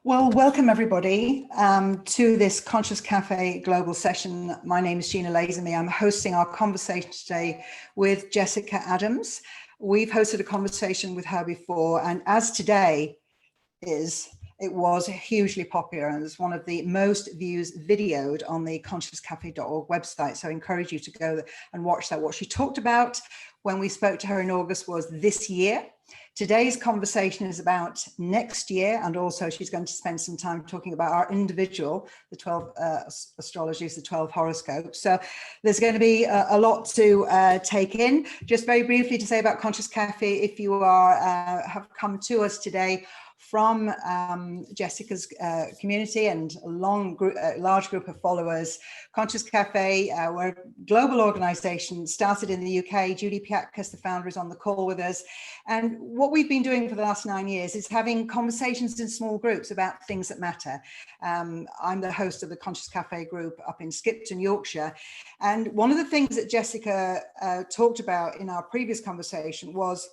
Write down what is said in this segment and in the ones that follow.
Well, welcome everybody to this Conscious Cafe global session. My name is Gina Lazenby. I'm hosting our conversation today with Jessica Adams. We've hosted a conversation with her before, and as today it was hugely popular and it's one of the most views videoed on the ConsciousCafe.org website. So I encourage you to go and watch that. What she talked about when we spoke to her in August was this year. Today's conversation is about next year, and also she's going to spend some time talking about our individual, the 12 astrologies, the 12 horoscopes. So there's going to be a lot to take in. Just very briefly to say about Conscious Cafe, if you have come to us today from Jessica's community and a large group of followers. Conscious Cafe, we're a global organization, started in the UK. Judy Piatkas, the founder, is on the call with us. And what we've been doing for the last 9 years is having conversations in small groups about things that matter. I'm the host of the Conscious Cafe group up in Skipton, Yorkshire. And one of the things that Jessica talked about in our previous conversation was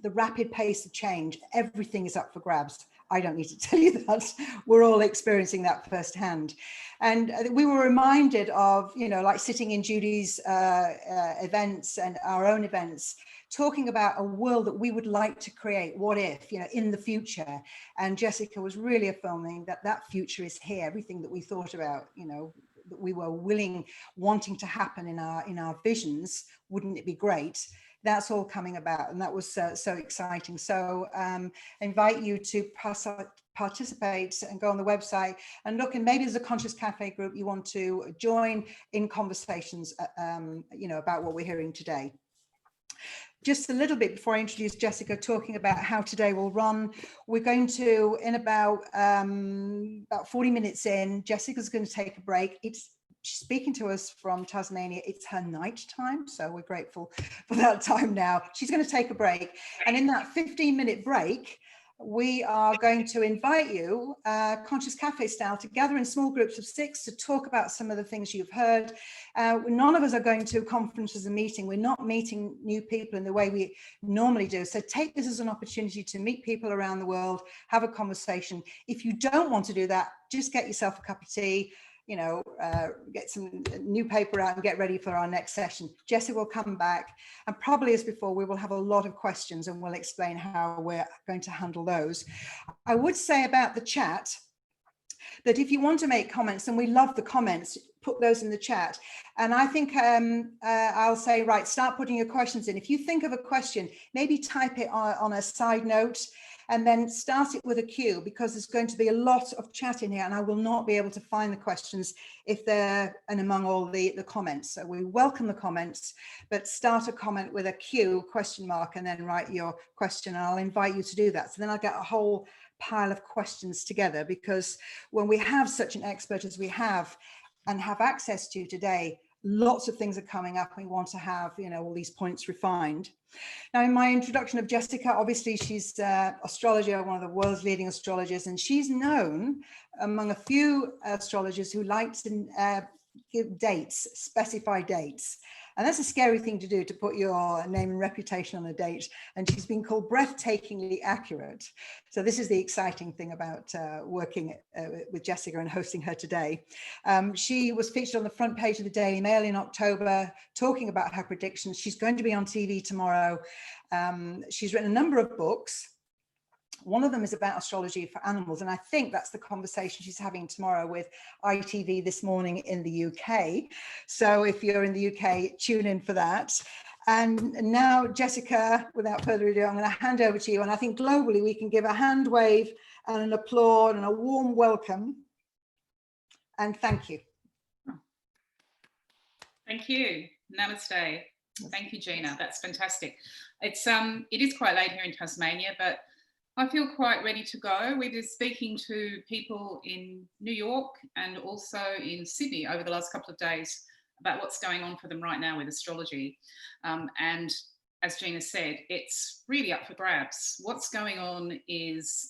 the rapid pace of change. Everything is up for grabs. I don't need to tell you that. We're all experiencing that firsthand. And we were reminded of, like sitting in Judy's events and our own events, talking about a world that we would like to create. What if, in the future? And Jessica was really affirming that future is here. Everything that we thought about, that we were wanting to happen in our visions. Wouldn't it be great? That's all coming about, and that was so exciting. So invite you to participate and go on the website and look, and maybe there's a Conscious Cafe group you want to join in conversations, about what we're hearing today. Just a little bit before I introduce Jessica, talking about how today will run. We're going to, in about 40 minutes in, Jessica's going to take a break. She's speaking to us from Tasmania. It's her night time, so we're grateful for that time now. She's going to take a break. And in that 15-minute break, we are going to invite you, Conscious Cafe style, to gather in small groups of 6 to talk about some of the things you've heard. None of us are going to conferences and meeting. We're not meeting new people in the way we normally do. So take this as an opportunity to meet people around the world, have a conversation. If you don't want to do that, just get yourself a cup of tea, get some new paper out and get ready for our next session. Jessica will come back, and probably as before, we will have a lot of questions and we'll explain how we're going to handle those. I would say about the chat that if you want to make comments, and we love the comments, put those in the chat. And I think I'll say, right, start putting your questions in. If you think of a question, maybe type it on a side note, and then start it with a Q, because there's going to be a lot of chat in here and I will not be able to find the questions if they're among all the comments. So we welcome the comments, but start a comment with a Q, question mark, and then write your question, and I'll invite you to do that. So then I'll get a whole pile of questions together, because when we have such an expert as we have and have access to today, lots of things are coming up. We want to have, all these points refined. Now, in my introduction of Jessica, obviously she's astrologer, one of the world's leading astrologers, and she's known among a few astrologers who like to give dates, specify dates. And that's a scary thing to do, to put your name and reputation on a date. And she's been called breathtakingly accurate. So this is the exciting thing about working with Jessica and hosting her today. She was featured on the front page of the Daily Mail in October, talking about her predictions. She's going to be on TV tomorrow. She's written a number of books. One of them is about astrology for animals, and I think that's the conversation she's having tomorrow with ITV This Morning in the UK. So if you're in the UK, tune in for that. And now, Jessica, without further ado, I'm going to hand over to you. And I think globally we can give a hand wave and an applaud and a warm welcome. And thank you. Thank you. Namaste. Thank you, Gina. That's fantastic. It is quite late here in Tasmania, but I feel quite ready to go. We've been speaking to people in New York and also in Sydney over the last couple of days about what's going on for them right now with astrology. And as Gina said, it's really up for grabs. What's going on is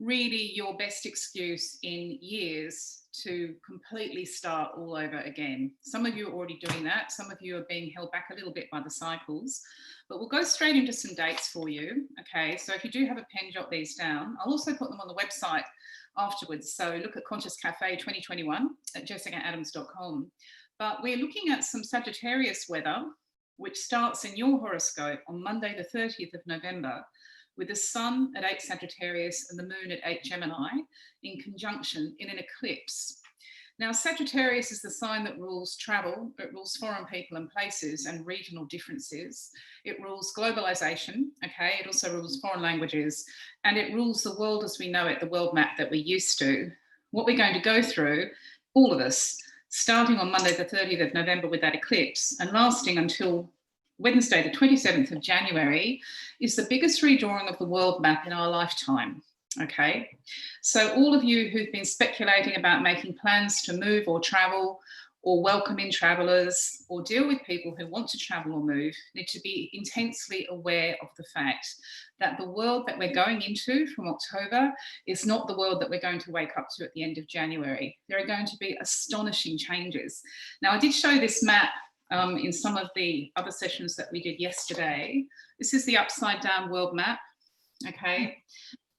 really your best excuse in years to completely start all over again. Some of you are already doing that. Some of you are being held back a little bit by the cycles, but we'll go straight into some dates for you. Okay, so if you do have a pen, jot these down. I'll also put them on the website afterwards. So look at Conscious Café 2021 at jessicaadams.com. But we're looking at some Sagittarius weather, which starts in your horoscope on Monday, the 30th of November, with the sun at 8 Sagittarius and the moon at 8 Gemini in conjunction in an eclipse. Now, Sagittarius is the sign that rules travel, it rules foreign people and places and regional differences. It rules globalization, okay? It also rules foreign languages, and it rules the world as we know it, the world map that we're used to. What we're going to go through, all of us, starting on Monday, the 30th of November with that eclipse and lasting until Wednesday, the 27th of January, is the biggest redrawing of the world map in our lifetime, okay? So all of you who've been speculating about making plans to move or travel or welcome in travellers or deal with people who want to travel or move need to be intensely aware of the fact that the world that we're going into from October is not the world that we're going to wake up to at the end of January. There are going to be astonishing changes. Now, I did show this map in some of the other sessions that we did yesterday. This is the upside down world map, okay?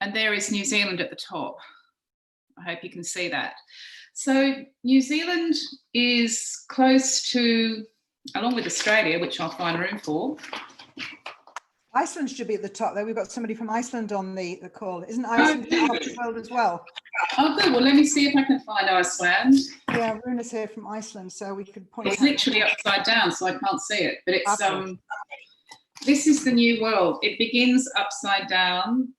And there is New Zealand at the top. I hope you can see that. So New Zealand is close to, along with Australia, which I'll find room for. Iceland should be at the top there. We've got somebody from Iceland on the call. Isn't Iceland part of the world as well? Oh, good. Well, let me see if I can find Iceland. Yeah, Runa's here from Iceland, so we could point. It's literally upside down, so I can't see it. But it's this is the new world. It begins upside down.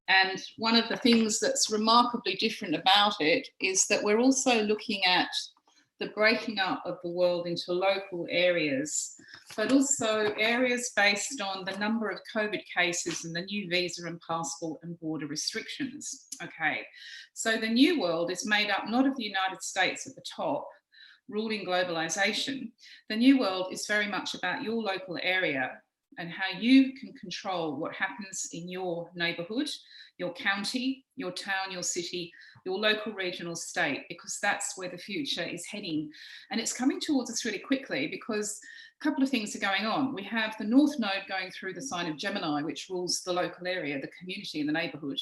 And one of the things that's remarkably different about it is that we're also looking at the breaking up of the world into local areas, but also areas based on the number of COVID cases and the new visa and passport and border restrictions. Okay, so the new world is made up not of the United States at the top, ruling globalization. The new world is very much about your local area and how you can control what happens in your neighborhood, your county, your town, your city, your local regional state, because that's where the future is heading. And it's coming towards us really quickly because a couple of things are going on. We have the North Node going through the sign of Gemini, which rules the local area, the community and the neighborhood.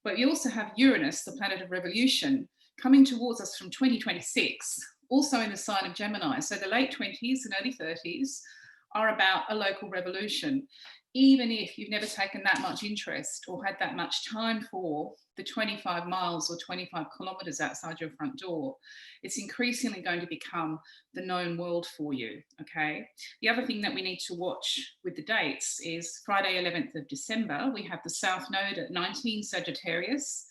But you also have Uranus, the planet of revolution, coming towards us from 2026, also in the sign of Gemini. So the late 20s and early 30s are about a local revolution. Even if you've never taken that much interest or had that much time for the 25 miles or 25 kilometers outside your front door, it's increasingly going to become the known world for you, okay? The other thing that we need to watch with the dates is Friday, 11th of December, we have the South Node at 19 Sagittarius,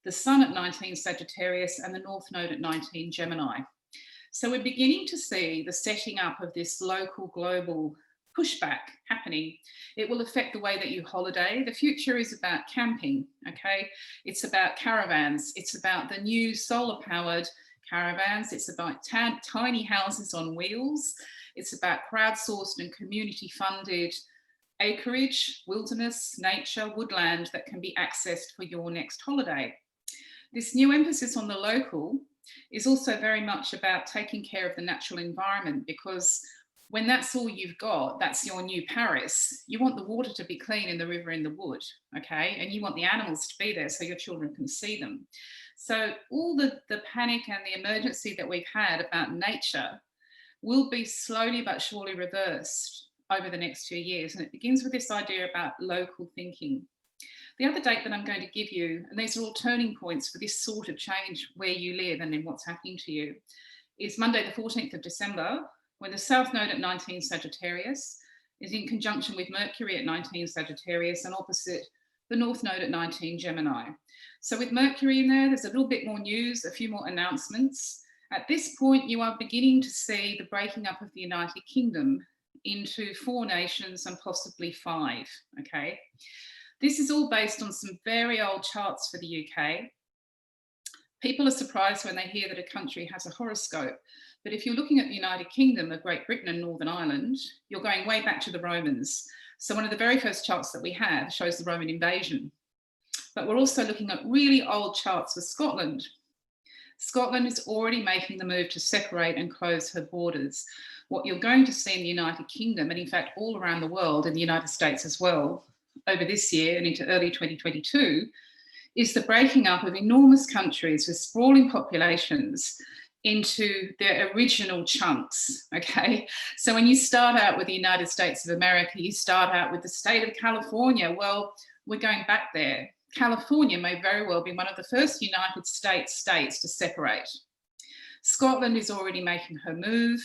the Sun at 19 Sagittarius, and the North Node at 19 Gemini. So we're beginning to see the setting up of this local global pushback happening. It will affect the way that you holiday. The future is about camping, okay? It's about caravans. It's about the new solar powered caravans. It's about tiny houses on wheels. It's about crowdsourced and community funded acreage, wilderness, nature, woodland that can be accessed for your next holiday. This new emphasis on the local is also very much about taking care of the natural environment, because when that's all you've got, that's your new Paris. You want the water to be clean in the river, in the wood, okay? And you want the animals to be there so your children can see them. So all the panic and the emergency that we've had about nature will be slowly but surely reversed over the next 2 years. And it begins with this idea about local thinking. The other date that I'm going to give you, and these are all turning points for this sort of change where you live and in what's happening to you, is Monday the 14th of December, when the South Node at 19 Sagittarius is in conjunction with Mercury at 19 Sagittarius and opposite the North Node at 19 Gemini. So with Mercury in there, there's a little bit more news, a few more announcements. At this point, you are beginning to see the breaking up of the United Kingdom into 4 nations and possibly 5, okay? This is all based on some very old charts for the UK. People are surprised when they hear that a country has a horoscope. But if you're looking at the United Kingdom of Great Britain and Northern Ireland, you're going way back to the Romans. So one of the very first charts that we have shows the Roman invasion. But we're also looking at really old charts for Scotland. Scotland is already making the move to separate and close her borders. What you're going to see in the United Kingdom, and in fact all around the world, in the United States as well, over this year and into early 2022, is the breaking up of enormous countries with sprawling populations into their original chunks, okay? So when you start out with the United States of America, you start out with the state of California. Well, we're going back there. California may very well be one of the first United States to separate. Scotland is already making her move.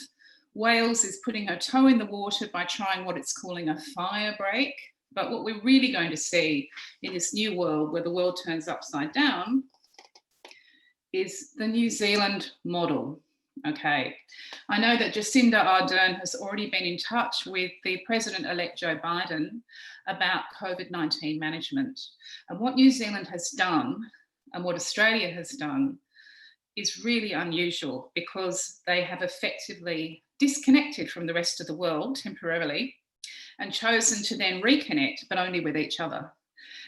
Wales is putting her toe in the water by trying what it's calling a fire break. But what we're really going to see in this new world where the world turns upside down is the New Zealand model. Okay, I know that Jacinda Ardern has already been in touch with the President-elect Joe Biden about COVID-19 management. And what New Zealand has done and what Australia has done is really unusual, because they have effectively disconnected from the rest of the world temporarily and chosen to then reconnect, but only with each other.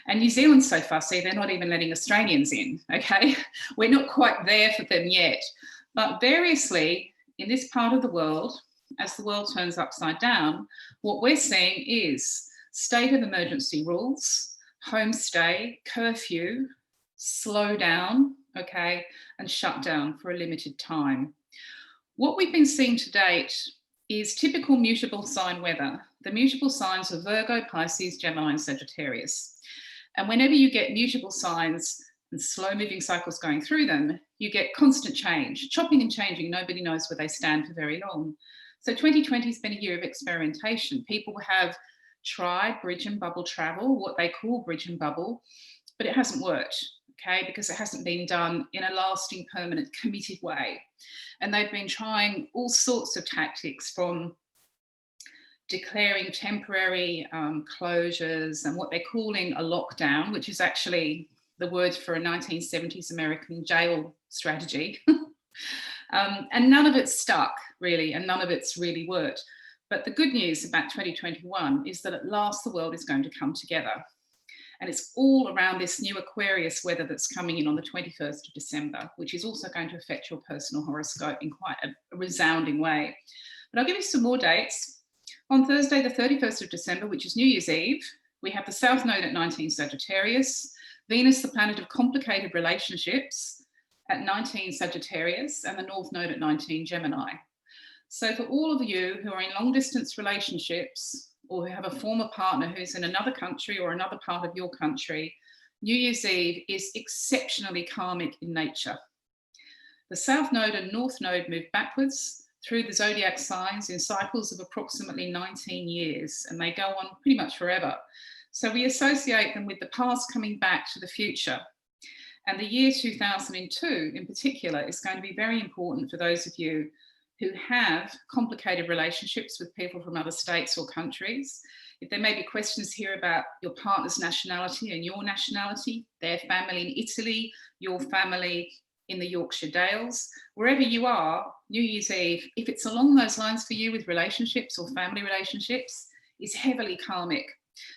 And New Zealand's so fussy, they're not even letting Australians in, okay? We're not quite there for them yet. But variously, in this part of the world, as the world turns upside down, what we're seeing is state of emergency rules, homestay, curfew, slow down, okay, and shut down for a limited time. What we've been seeing to date is typical mutable sign weather. The mutable signs are Virgo, Pisces, Gemini, and Sagittarius. And whenever you get mutable signs and slow moving cycles going through them, you get constant change, chopping and changing. Nobody knows where they stand for very long. So 2020 has been a year of experimentation. People have tried bridge and bubble travel, what they call bridge and bubble, but it hasn't worked, okay, because it hasn't been done in a lasting, permanent, committed way. And they've been trying all sorts of tactics, from declaring temporary closures and what they're calling a lockdown, which is actually the word for a 1970s American jail strategy. And none of it's stuck, really, and none of it's really worked. But the good news about 2021 is that at last the world is going to come together. And it's all around this new Aquarius weather that's coming in on the 21st of December, which is also going to affect your personal horoscope in quite a resounding way. But I'll give you some more dates. On Thursday, the 31st of December, which is New Year's Eve, we have the South Node at 19 Sagittarius, Venus, the planet of complicated relationships, at 19 Sagittarius, and the North Node at 19 Gemini. So for all of you who are in long distance relationships, or who have a former partner who's in another country or another part of your country, New Year's Eve is exceptionally karmic in nature. The South Node and North Node move backwards through the zodiac signs in cycles of approximately 19 years, and they go on pretty much forever. So we associate them with the past coming back to the future. And the year 2002 in particular is going to be very important for those of you who have complicated relationships with people from other states or countries. If there may be questions here about your partner's nationality and your nationality, their family in Italy, your family in the Yorkshire Dales, wherever you are, New Year's Eve, if it's along those lines for you with relationships or family relationships, is heavily karmic.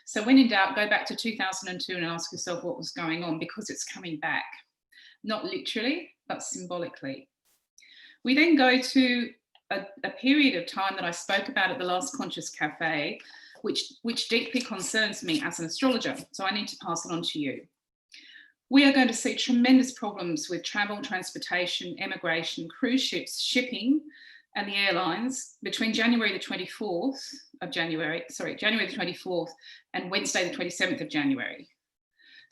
So when in doubt, go back to 2002 and ask yourself what was going on, because it's coming back. Not literally, but symbolically. We then go to a period of time that I spoke about at the last Conscious Café, which deeply concerns me as an astrologer, so I need to pass it on to you. We are going to see tremendous problems with travel, transportation, emigration, cruise ships, shipping, and the airlines between January the 24th and Wednesday the 27th of January.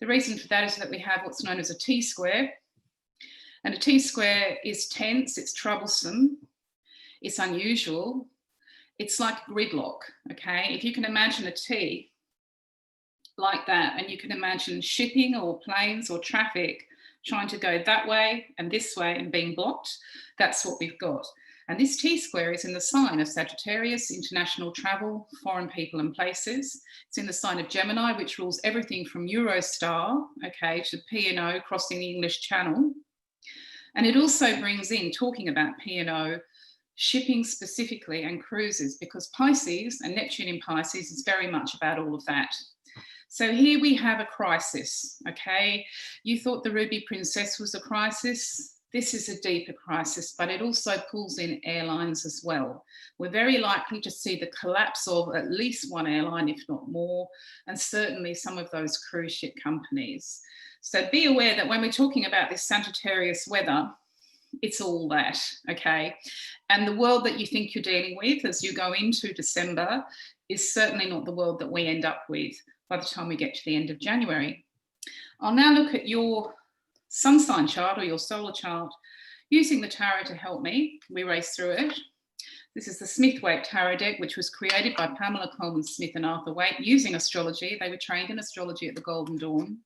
The reason for that is that we have what's known as a T-square. And a T-square is tense, it's troublesome, it's unusual, it's like gridlock, okay? If you can imagine a T like that, and you can imagine shipping or planes or traffic trying to go that way and this way and being blocked, that's what we've got. And this T-square is in the sign of Sagittarius, international travel, foreign people and places. It's in the sign of Gemini, which rules everything from Eurostar, okay, to P&O, crossing the English Channel. And it also brings in, talking about P&O, shipping specifically and cruises, because Pisces and Neptune in Pisces is very much about all of that. So here we have a crisis, okay? You thought the Ruby Princess was a crisis. This is a deeper crisis, but it also pulls in airlines as well. We're very likely to see the collapse of at least one airline, if not more, and certainly some of those cruise ship companies. So be aware that when we're talking about this Sagittarius weather, it's all that, okay? And the world that you think you're dealing with as you go into December is certainly not the world that we end up with by the time we get to the end of January. I'll now look at your sun sign chart or your solar chart using the tarot to help me. We race through it. This is the Smith-Waite Tarot deck, which was created by Pamela Coleman Smith and Arthur Waite using astrology. They were trained in astrology at the Golden Dawn.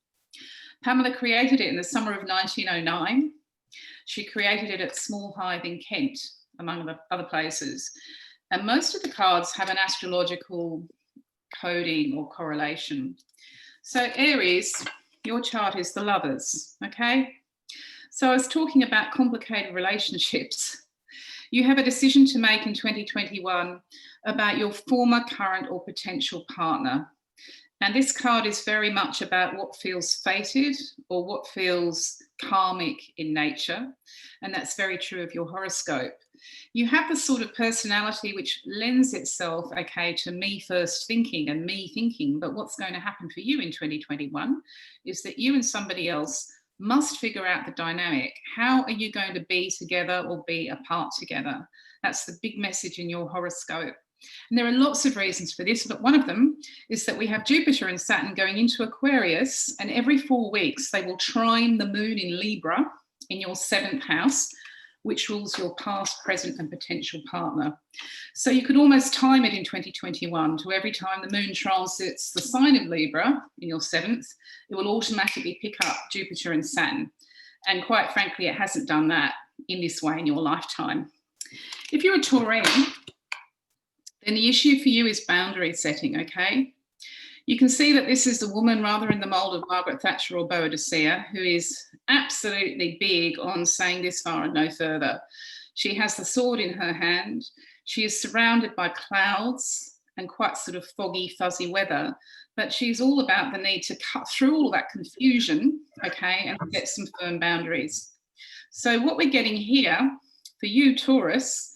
Pamela created it in the summer of 1909. She created it at Small Hythe in Kent, among the other places. And most of the cards have an astrological coding or correlation. So Aries, your chart is the Lovers, okay? So I was talking about complicated relationships. You have a decision to make in 2021 about your former, current, or potential partner. And this card is very much about what feels fated or what feels karmic in nature. And that's very true of your horoscope. You have the sort of personality which lends itself, okay, to me first thinking and me thinking. But what's going to happen for you in 2021 is that you and somebody else must figure out the dynamic. How are you going to be together or be apart together? That's the big message in your horoscope. And there are lots of reasons for this, but one of them is that we have Jupiter and Saturn going into Aquarius, and every 4 weeks they will trine the moon in Libra in your 7th house, which rules your past, present, and potential partner. So you could almost time it in 2021 to every time the moon transits the sign of Libra in your 7th, it will automatically pick up Jupiter and Saturn. And quite frankly, it hasn't done that in this way in your lifetime. If you're a Taurine, then the issue for you is boundary setting, okay? You can see that this is a woman rather in the mould of Margaret Thatcher or Boadicea, who is absolutely big on saying this far and no further. She has the sword in her hand. She is surrounded by clouds and quite sort of foggy, fuzzy weather, but she's all about the need to cut through all that confusion, okay, and set some firm boundaries. So what we're getting here for you, Taurus,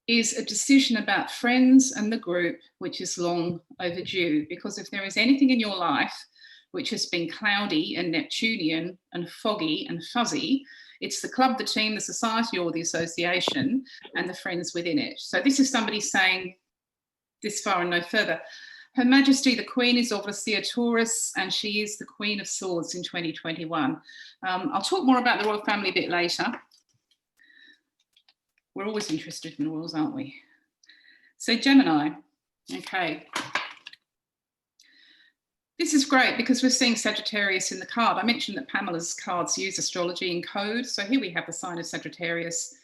is a decision about friends and the group, which is long overdue. Because if there is anything in your life which has been cloudy and Neptunian and foggy and fuzzy, it's the club, the team, the society, or the association, and the friends within it. So this is somebody saying this far and no further. Her Majesty, the Queen, is obviously a Taurus, and she is the Queen of Swords in 2021. I'll talk more about the royal family a bit later. We're always interested in the royals, aren't we? So Gemini, okay. This is great because we're seeing Sagittarius in the card. I mentioned that Pamela's cards use astrology in code. So here we have the sign of Sagittarius.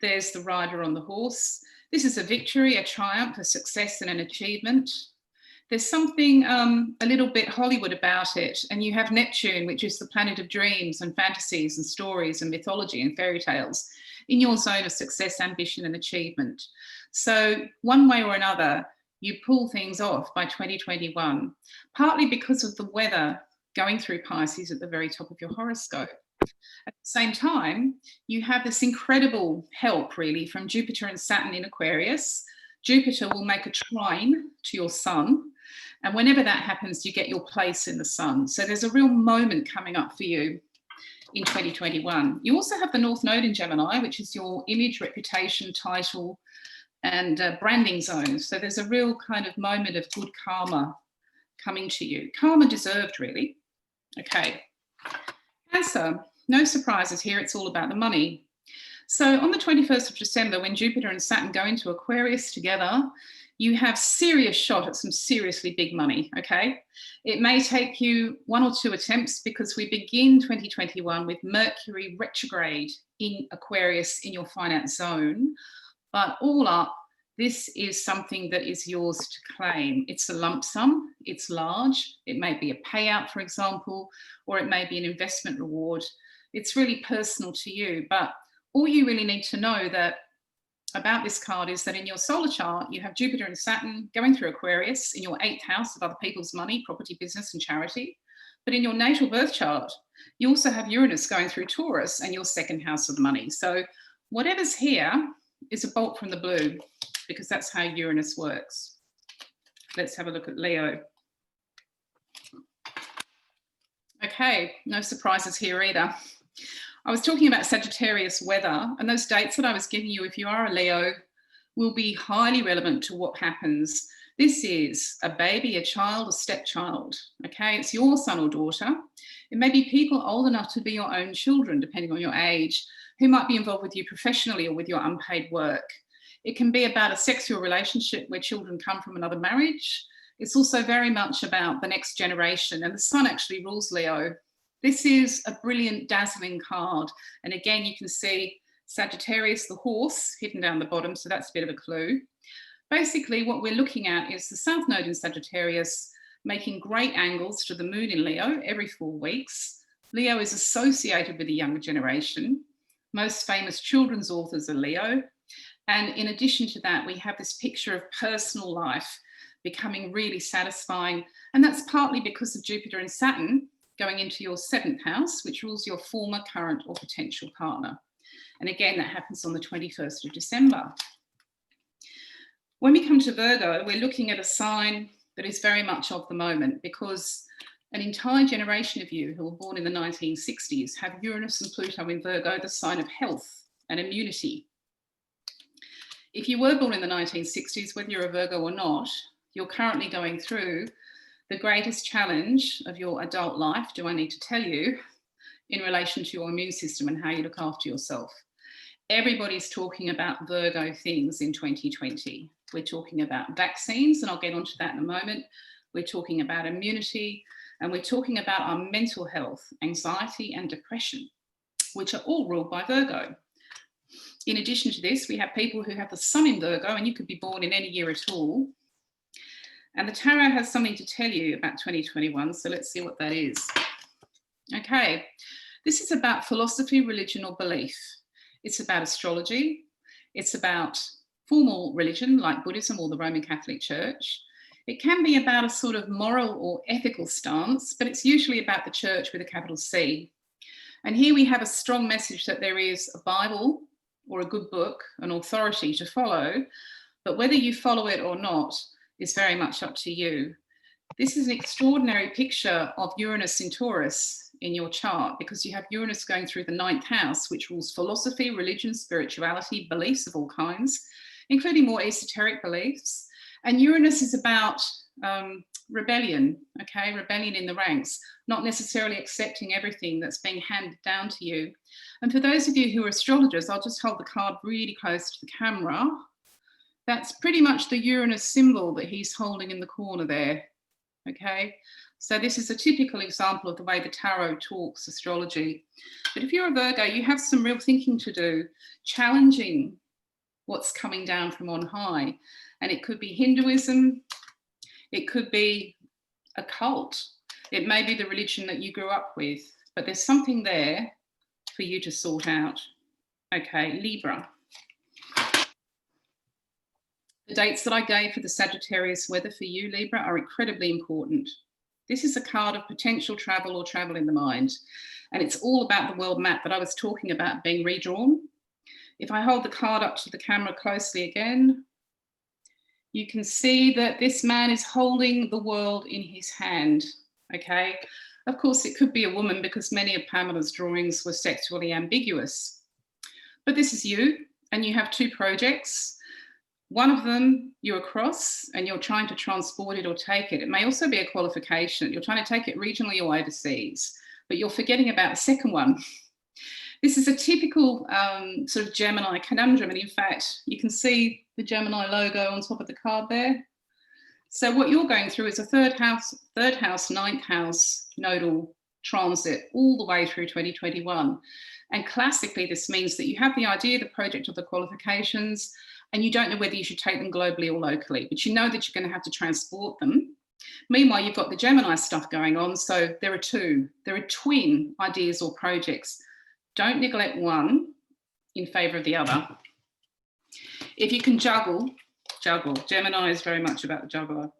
There's the rider on the horse. This is a victory, a triumph, a success, and an achievement. There's something a little bit Hollywood about it. And you have Neptune, which is the planet of dreams and fantasies and stories and mythology and fairy tales, in your zone of success, ambition, and achievement. So one way or another, you pull things off by 2021, partly because of the weather going through Pisces at the very top of your horoscope. At the same time, you have this incredible help, really, from Jupiter and Saturn in Aquarius. Jupiter will make a trine to your sun, and whenever that happens, you get your place in the sun. So there's a real moment coming up for you in 2021. You also have the North Node in Gemini, which is your image, reputation, title, and branding zone. So there's a real kind of moment of good karma coming to you. Karma deserved, really. Okay. Cancer, no surprises here. It's all about the money. So on the 21st of December, when Jupiter and Saturn go into Aquarius together, you have serious shot at some seriously big money, okay? It may take you 1 or 2 attempts because we begin 2021 with Mercury retrograde in Aquarius in your finance zone. But all up, this is something that is yours to claim. It's a lump sum, it's large. It may be a payout, for example, or it may be an investment reward. It's really personal to you, but all you really need to know that about this card is that in your solar chart, you have Jupiter and Saturn going through Aquarius in your 8th house of other people's money, property, business, and charity. But in your natal birth chart, you also have Uranus going through Taurus and your 2nd house of the money. So whatever's here is a bolt from the blue, because that's how Uranus works. Let's have a look at Leo. Okay, no surprises here either. I was talking about Sagittarius weather, and those dates that I was giving you, if you are a Leo, will be highly relevant to what happens. This is a baby, a child, a stepchild, okay? It's your son or daughter. It may be people old enough to be your own children, depending on your age, who might be involved with you professionally or with your unpaid work. It can be about a sexual relationship where children come from another marriage. It's also very much about the next generation, and the sun actually rules Leo. This is a brilliant, dazzling card. And again, you can see Sagittarius, the horse, hidden down the bottom, so that's a bit of a clue. Basically, what we're looking at is the South Node in Sagittarius making great angles to the moon in Leo every 4 weeks. Leo is associated with the younger generation. Most famous children's authors are Leo. And in addition to that, we have this picture of personal life becoming really satisfying. And that's partly because of Jupiter and Saturn going into your 7th house, which rules your former, current, or potential partner. And again, that happens on the 21st of December. When we come to Virgo, we're looking at a sign that is very much of the moment, because an entire generation of you who were born in the 1960s have Uranus and Pluto in Virgo, the sign of health and immunity. If you were born in the 1960s, whether you're a Virgo or not, you're currently going through the greatest challenge of your adult life, do I need to tell you, in relation to your immune system and how you look after yourself. Everybody's talking about Virgo things in 2020. We're talking about vaccines, and I'll get onto that in a moment. We're talking about immunity, and we're talking about our mental health, anxiety and depression, which are all ruled by Virgo. In addition to this, we have people who have the sun in Virgo, and you could be born in any year at all. And the tarot has something to tell you about 2021, so let's see what that is. Okay, this is about philosophy, religion, or belief. It's about astrology. It's about formal religion like Buddhism or the Roman Catholic Church. It can be about a sort of moral or ethical stance, but it's usually about the church with a capital C. And here we have a strong message that there is a Bible or a good book, an authority to follow, but whether you follow it or not is very much up to you. This is an extraordinary picture of Uranus in Taurus in your chart, because you have Uranus going through the 9th house, which rules philosophy, religion, spirituality, beliefs of all kinds, including more esoteric beliefs. And Uranus is about rebellion, okay? Rebellion in the ranks, not necessarily accepting everything that's being handed down to you. And for those of you who are astrologers, I'll just hold the card really close to the camera. That's pretty much the Uranus symbol that he's holding in the corner there, okay? So this is a typical example of the way the tarot talks astrology. But if you're a Virgo, you have some real thinking to do, challenging what's coming down from on high. And it could be Hinduism, it could be a cult, it may be the religion that you grew up with, but there's something there for you to sort out. Okay, Libra. The dates that I gave for the Sagittarius weather for you, Libra, are incredibly important. This is a card of potential travel or travel in the mind. And it's all about the world map that I was talking about being redrawn. If I hold the card up to the camera closely again, you can see that this man is holding the world in his hand, okay? Of course, it could be a woman because many of Pamela's drawings were sexually ambiguous. But this is you, and you have 2 projects. One of them you're across and you're trying to transport it or take it. It may also be a qualification. You're trying to take it regionally or overseas, but you're forgetting about the second one. This is a typical sort of Gemini conundrum. And in fact, you can see the Gemini logo on top of the card there. So what you're going through is a third house, 9th house nodal transit all the way through 2021. And classically, this means that you have the idea, the project, or the qualifications, and you don't know whether you should take them globally or locally, but you know that you're going to have to transport them. Meanwhile, you've got the Gemini stuff going on, so there are 2. There are twin ideas or projects. Don't neglect one in favour of the other. If you can juggle. Gemini is very much about the juggler.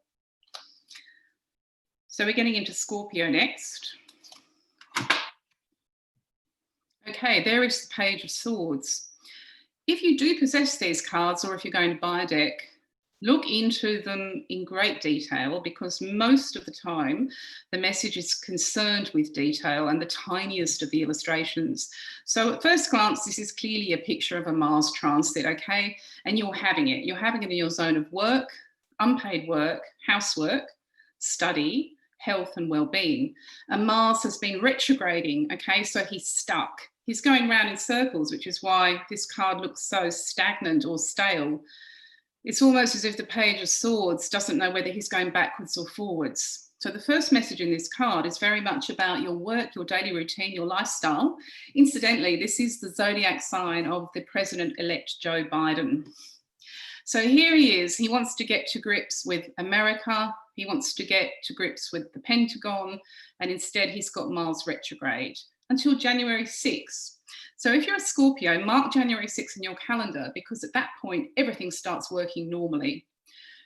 So we're getting into Scorpio next. Okay, there is the Page of Swords. If you do possess these cards, or if you're going to buy a deck, look into them in great detail, because most of the time the message is concerned with detail and the tiniest of the illustrations. So at first glance, this is clearly a picture of a Mars transit, okay? And you're having it. You're having it in your zone of work, unpaid work, housework, study, health and well-being. And Mars has been retrograding, okay? So he's stuck. He's going round in circles, which is why this card looks so stagnant or stale. It's almost as if the Page of Swords doesn't know whether he's going backwards or forwards. So the first message in this card is very much about your work, your daily routine, your lifestyle. Incidentally, this is the zodiac sign of the President-elect Joe Biden. So here he is. He wants to get to grips with America. He wants to get to grips with the Pentagon. And instead, he's got Mars retrograde until January 6th. So if you're a Scorpio, mark January 6th in your calendar, because at that point, everything starts working normally.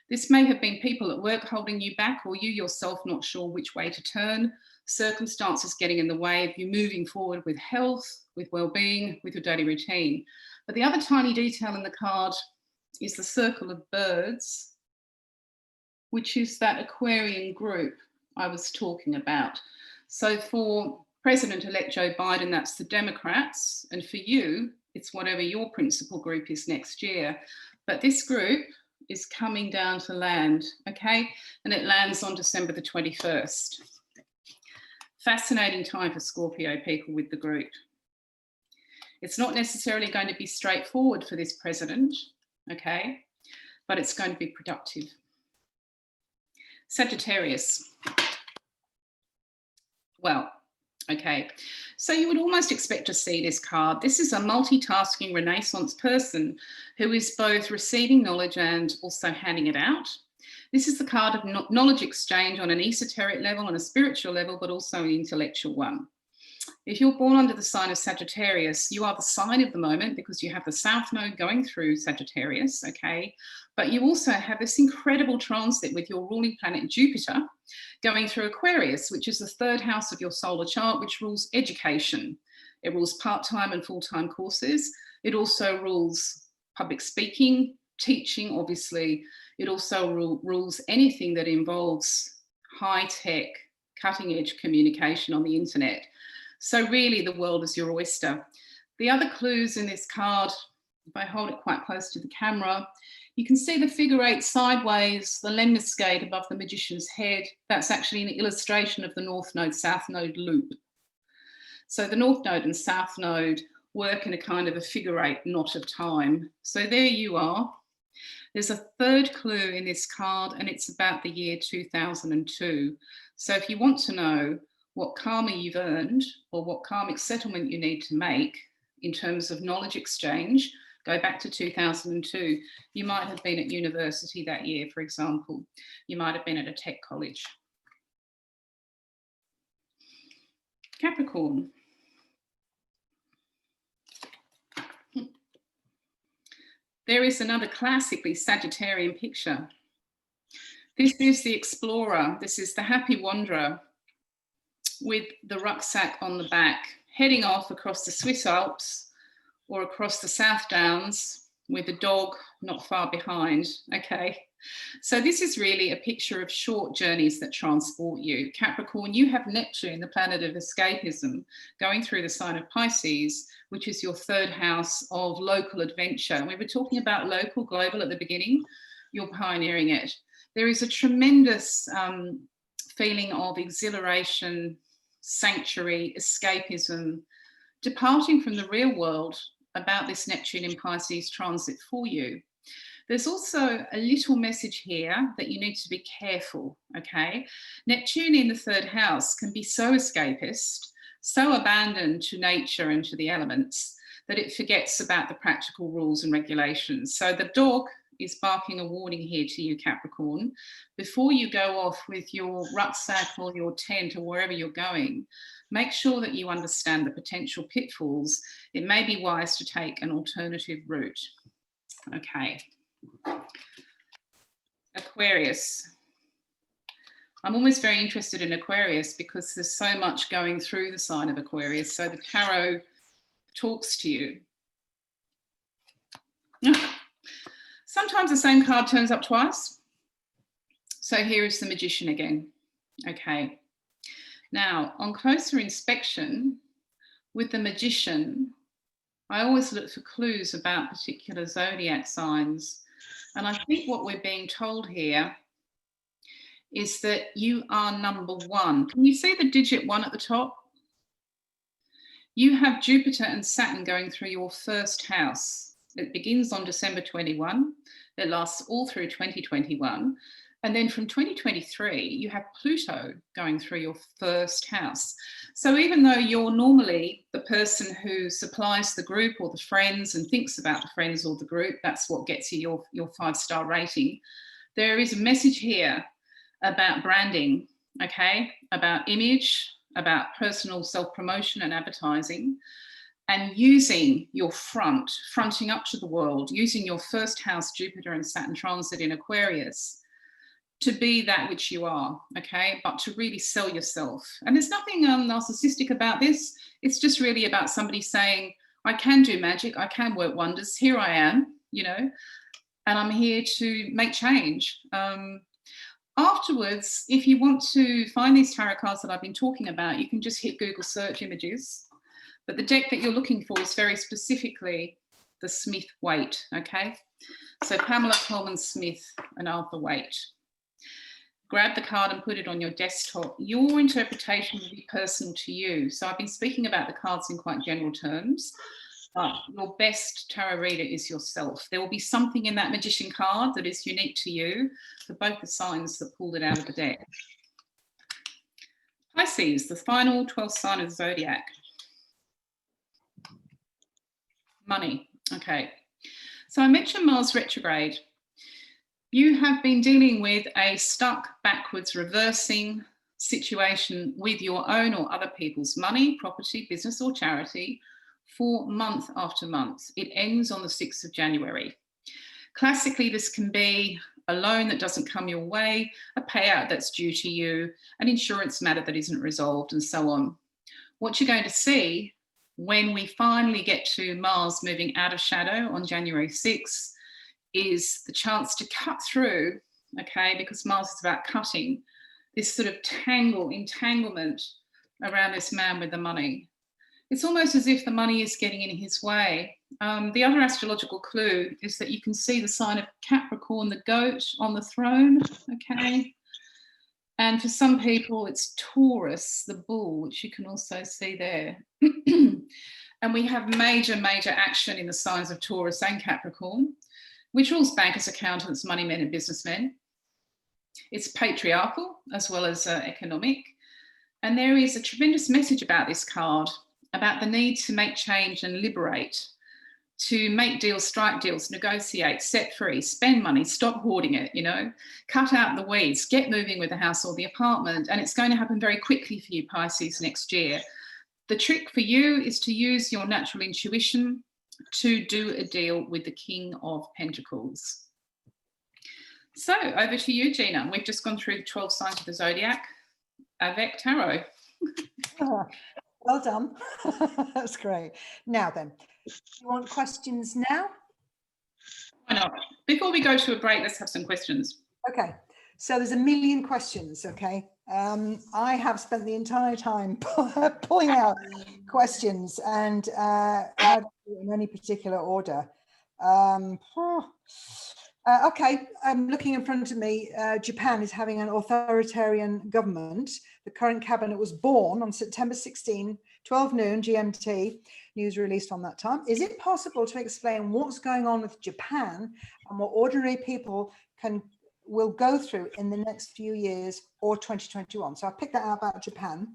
This may have been people at work holding you back, or you yourself not sure which way to turn, circumstances getting in the way of you moving forward with health, with well-being, with your daily routine. But the other tiny detail in the card is the circle of birds, which is that Aquarian group I was talking about. So for President-elect Joe Biden, that's the Democrats, and for you, it's whatever your principal group is next year. But this group is coming down to land, okay? And it lands on December the 21st. Fascinating time for Scorpio people with the group. It's not necessarily going to be straightforward for this president, okay? But it's going to be productive. Sagittarius. Well, okay, so you would almost expect to see this card. This is a multitasking Renaissance person who is both receiving knowledge and also handing it out. This is the card of knowledge exchange on an esoteric level, on a spiritual level, but also an intellectual one. If you're born under the sign of Sagittarius, you are the sign of the moment because you have the South Node going through Sagittarius, okay? But you also have this incredible transit with your ruling planet Jupiter going through Aquarius, which is the third house of your solar chart, which rules education. It rules part-time and full-time courses. It also rules public speaking, teaching, obviously. It also rules anything that involves high-tech, cutting-edge communication on the internet. So really the world is your oyster. The other clues in this card, if I hold it quite close to the camera, you can see the figure 8 sideways, the lemniscate above the magician's head. That's actually an illustration of the North Node, South Node loop. So the North Node and South Node work in a kind of a figure 8 knot of time. So there you are. There's a third clue in this card, and it's about the year 2002. So if you want to know what karma you've earned or what karmic settlement you need to make in terms of knowledge exchange, go back to 2002. You might have been at university that year, for example. You might have been at a tech college. Capricorn. There is another classically Sagittarian picture. This is the explorer. This is the happy wanderer with the rucksack on the back, heading off across the Swiss Alps or across the South Downs with a dog not far behind, okay? So this is really a picture of short journeys that transport you. Capricorn, you have Neptune, the planet of escapism, going through the sign of Pisces, which is your third house of local adventure. We were talking about local, global at the beginning. You're pioneering it. There is a tremendous feeling of exhilaration, sanctuary, escapism, departing from the real world about this Neptune in Pisces transit for you. There's also a little message here that you need to be careful, okay? Neptune in the third house can be so escapist, so abandoned to nature and to the elements that it forgets about the practical rules and regulations. So the dog is barking a warning here to you, Capricorn. Before you go off with your rucksack or your tent or wherever you're going, make sure that you understand the potential pitfalls. It may be wise to take an alternative route. Okay. Aquarius. I'm always very interested in Aquarius because there's so much going through the sign of Aquarius. So the tarot talks to you. Sometimes the same card turns up twice. So here is the Magician again. Okay. Now, on closer inspection, with the Magician, I always look for clues about particular zodiac signs. And I think what we're being told here is that you are number 1. Can you see the digit 1 at the top? You have Jupiter and Saturn going through your first house. It begins on December 21. It lasts all through 2021. And then from 2023, you have Pluto going through your first house. So even though you're normally the person who supplies the group or the friends and thinks about the friends or the group, that's what gets you your 5-star rating, there is a message here about branding, okay, about image, about personal self-promotion and advertising, and using your fronting up to the world, using your first house, Jupiter and Saturn transit in Aquarius, to be that which you are, okay, but to really sell yourself. And there's nothing narcissistic about this. It's just really about somebody saying, I can do magic, I can work wonders, here I am, you know, and I'm here to make change. Afterwards, if you want to find these tarot cards that I've been talking about, you can just hit Google search images. But the deck that you're looking for is very specifically the Smith Waite, okay? So Pamela Coleman Smith and Arthur Waite. Grab the card and put it on your desktop. Your interpretation will be personal to you. So I've been speaking about the cards in quite general terms, but your best tarot reader is yourself. There will be something in that Magician card that is unique to you for both the signs that pulled it out of the deck. Pisces, the final 12th sign of the zodiac. Money. Okay. So I mentioned Mars retrograde. You have been dealing with a stuck, backwards, reversing situation with your own or other people's money, property, business or charity for month after month. It ends on the 6th of January. Classically, this can be a loan that doesn't come your way, a payout that's due to you, an insurance matter that isn't resolved, and so on. What you're going to see when we finally get to Mars moving out of shadow on January 6th is the chance to cut through, okay, because Mars is about cutting, this sort of entanglement around this man with the money. It's almost as if the money is getting in his way. The other astrological clue is that you can see the sign of Capricorn, the goat, on the throne, okay? And for some people, it's Taurus, the bull, which you can also see there. And we have major action in the signs of Taurus and Capricorn, which rules bankers, accountants, money men and businessmen. It's patriarchal as well as economic. And there is a tremendous message about this card, about the need to make change and liberate, to make deals, strike deals, negotiate, set free, spend money, stop hoarding it, you know, cut out the weeds, get moving with the house or the apartment. And it's going to happen very quickly for you, Pisces, next year. The trick for you is to use your natural intuition to do a deal with the King of Pentacles. So over to you, Gina. We've just gone through the 12 signs of the zodiac avec tarot. Well done. That's great. Now then, you want questions now? Why not? Before we go to a break, let's have some questions. Okay. So there's a million questions, okay? I have spent the entire time pulling out questions and how to do it in any particular order. Okay, I'm looking in front of me. Japan is having an authoritarian government. The current cabinet was born on September 16, 12 noon GMT, news released on that time. Is it possible to explain what's going on with Japan and what ordinary people will go through in the next few years or 2021? So I picked that out about Japan.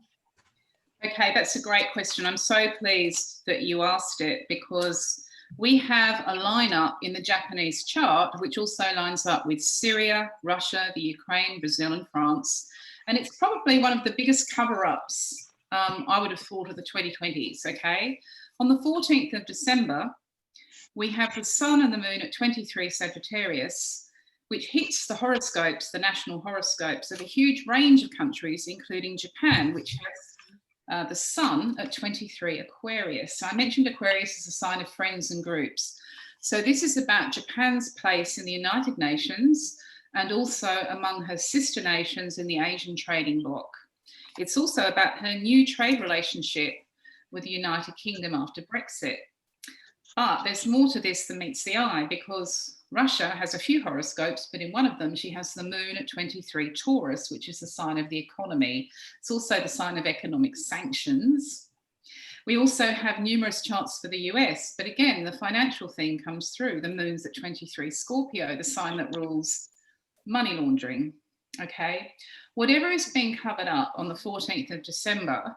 Okay, that's a great question. I'm so pleased that you asked it, because we have a lineup in the Japanese chart, which also lines up with Syria, Russia, the Ukraine, Brazil, and France. And it's probably one of the biggest cover-ups, I would have thought, of the 2020s, okay? On the 14th of December, we have the sun and the moon at 23 Sagittarius, which hits the horoscopes, the national horoscopes of a huge range of countries, including Japan, which has the sun at 23 Aquarius. So I mentioned Aquarius as a sign of friends and groups. So this is about Japan's place in the United Nations and also among her sister nations in the Asian trading bloc. It's also about her new trade relationship with the United Kingdom after Brexit. But there's more to this than meets the eye, because Russia has a few horoscopes, but in one of them she has the moon at 23 Taurus, which is the sign of the economy. It's also the sign of economic sanctions. We also have numerous charts for the US, but again, the financial thing comes through. The moon's at 23 Scorpio, the sign that rules money laundering, okay? Whatever is being covered up on the 14th of December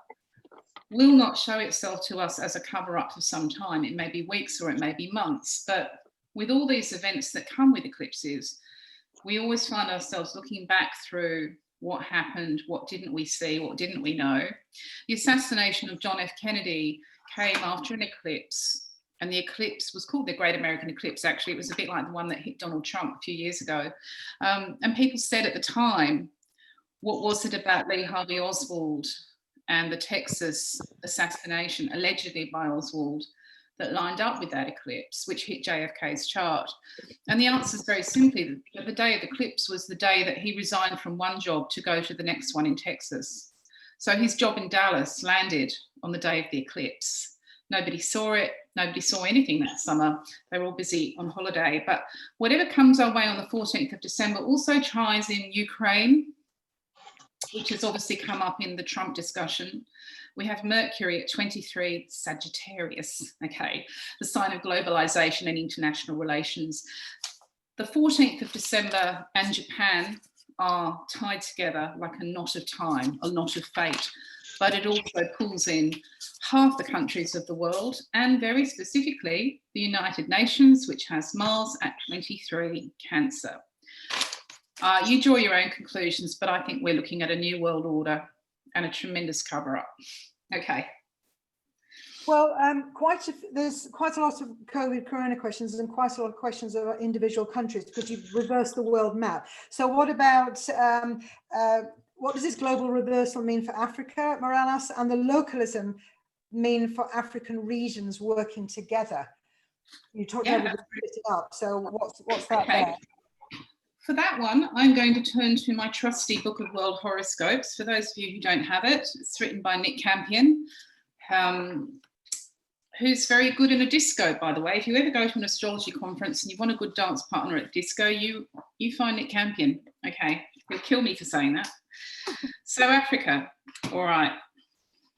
will not show itself to us as a cover up for some time. It may be weeks or it may be months, but with all these events that come with eclipses, we always find ourselves looking back through what happened, what didn't we see, what didn't we know. The assassination of John F. Kennedy came after an eclipse, and the eclipse was called the Great American Eclipse. Actually, it was a bit like the one that hit Donald Trump a few years ago. And people said at the time, what was it about Lee Harvey Oswald and the Texas assassination, allegedly by Oswald, that lined up with that eclipse, which hit JFK's chart? And the answer is very simply that the day of the eclipse was the day that he resigned from one job to go to the next one in Texas. So his job in Dallas landed on the day of the eclipse. Nobody saw it. Nobody saw anything that summer. They were all busy on holiday. But whatever comes our way on the 14th of December also ties in Ukraine, which has obviously come up in the Trump discussion. We have Mercury at 23 Sagittarius, okay, the sign of globalization and international relations. The 14th of December and Japan are tied together like a knot of time, a knot of fate, but it also pulls in half the countries of the world, and very specifically the United Nations, which has Mars at 23 Cancer. You draw your own conclusions, but I think we're looking at a new world order and a tremendous cover-up. Okay. Well, there's quite a lot of COVID corona questions and quite a lot of questions about individual countries, because you've reversed the world map. So what about, what does this global reversal mean for Africa, Morales, and the localism mean for African regions working together? You talked about it up, so what's that okay. there? For that one, I'm going to turn to my trusty book of world horoscopes. For those of you who don't have it, it's written by Nick Campion, who's very good in a disco, by the way. If you ever go to an astrology conference and you want a good dance partner at disco, you find Nick Campion. Okay, he'll kill me for saying that. So Africa, all right.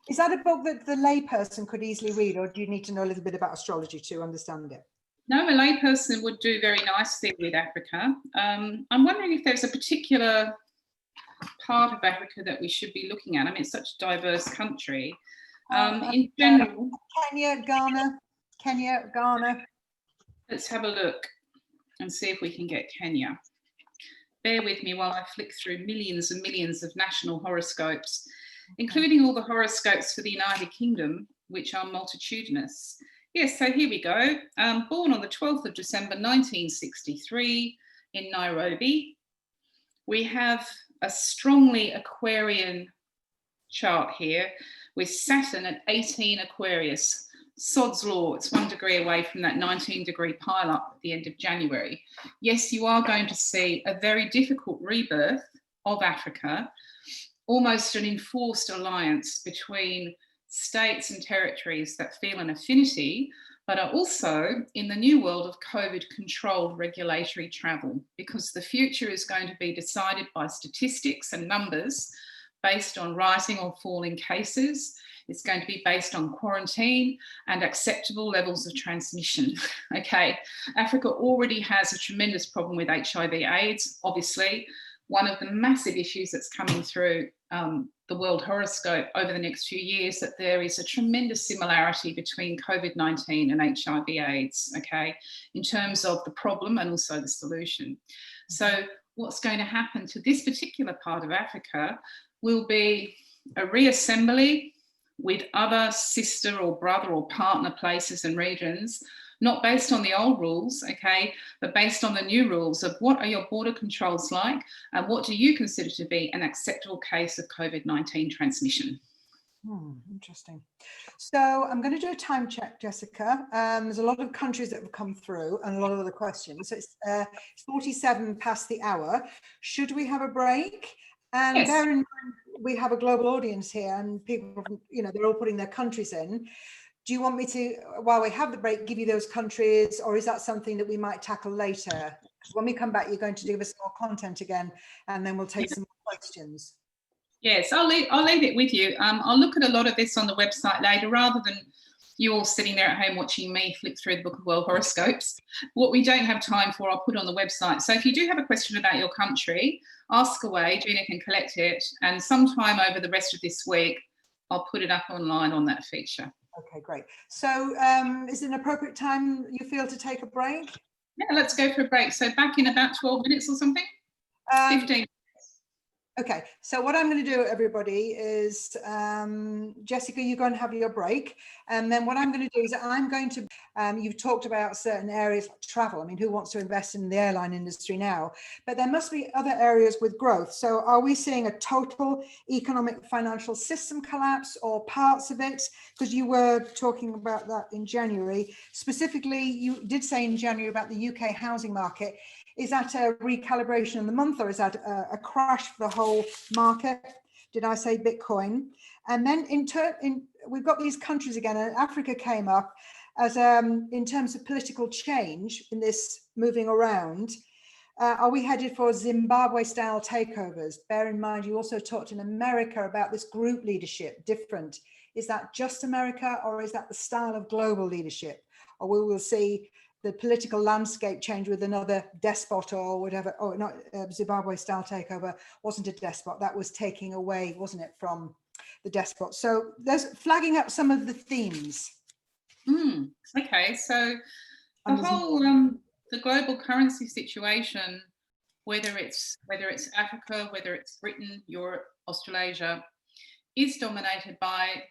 Is that a book that the layperson could easily read, or do you need to know a little bit about astrology to understand it? No, a layperson would do very nicely with Africa. I'm wondering if there's a particular part of Africa that we should be looking at. I mean, it's such a diverse country. In general, Kenya, Ghana. Let's have a look and see if we can get Kenya. Bear with me while I flick through millions and millions of national horoscopes, including all the horoscopes for the United Kingdom, which are multitudinous. Yes, so here we go. Born on the 12th of December 1963 in Nairobi. We have a strongly Aquarian chart here with Saturn at 18 Aquarius. Sod's law, it's 1 degree away from that 19-degree pile-up at the end of January. Yes, you are going to see a very difficult rebirth of Africa, almost an enforced alliance between states and territories that feel an affinity, but are also in the new world of COVID-controlled regulatory travel, because the future is going to be decided by statistics and numbers based on rising or falling cases. It's going to be based on quarantine and acceptable levels of transmission. Okay, Africa already has a tremendous problem with HIV/AIDS, obviously. One of the massive issues that's coming through the world horoscope over the next few years, that there is a tremendous similarity between COVID-19 and HIV/AIDS, okay, in terms of the problem and also the solution. So what's going to happen to this particular part of Africa will be a reassembly with other sister or brother or partner places and regions not based on the old rules, okay, but based on the new rules of what are your border controls like and what do you consider to be an acceptable case of COVID-19 transmission. Interesting. So I'm going to do a time check, Jessica. There's a lot of countries that have come through and a lot of other questions. So it's 47 past the hour. Should we have a break? And Yes. bear in mind, we have a global audience here and people, you know, they're all putting their countries in. Do you want me to, while we have the break, give you those countries, or is that something that we might tackle later? Because when we come back, you're going to give us more content again, and then we'll take some more questions. Yes, I'll leave it with you. I'll look at a lot of this on the website later, rather than you all sitting there at home watching me flick through the Book of World Horoscopes. What we don't have time for, I'll put on the website. So if you do have a question about your country, ask away. Gina can collect it, and sometime over the rest of this week, I'll put it up online on that feature. Okay, great. So is it an appropriate time you feel to take a break? Yeah, let's go for a break. So back in about 12 minutes or something? 15. Okay, so what I'm going to do, everybody, is Jessica, you go and have your break, and then what I'm going to do is I'm going to, you've talked about certain areas like travel. I mean, who wants to invest in the airline industry now? But there must be other areas with growth. So are we seeing a total economic financial system collapse or parts of it? Because you were talking about that in January. Specifically, you did say in January about the UK housing market. Is that a recalibration in the month, or is that a crash for the whole market? Did I say Bitcoin? And then we've got these countries again, and Africa came up as in terms of political change in this moving around. Are we headed for Zimbabwe-style takeovers? Bear in mind, you also talked in America about this group leadership, different. Is that just America, or is that the style of global leadership? Or we will see the political landscape change with another despot or whatever. Oh, not Zimbabwe style takeover wasn't a despot. That was taking away, wasn't it, from the despot. So there's flagging up some of the themes. Okay, so the whole the global currency situation, whether it's Africa, whether it's Britain, Europe, Australasia, is dominated by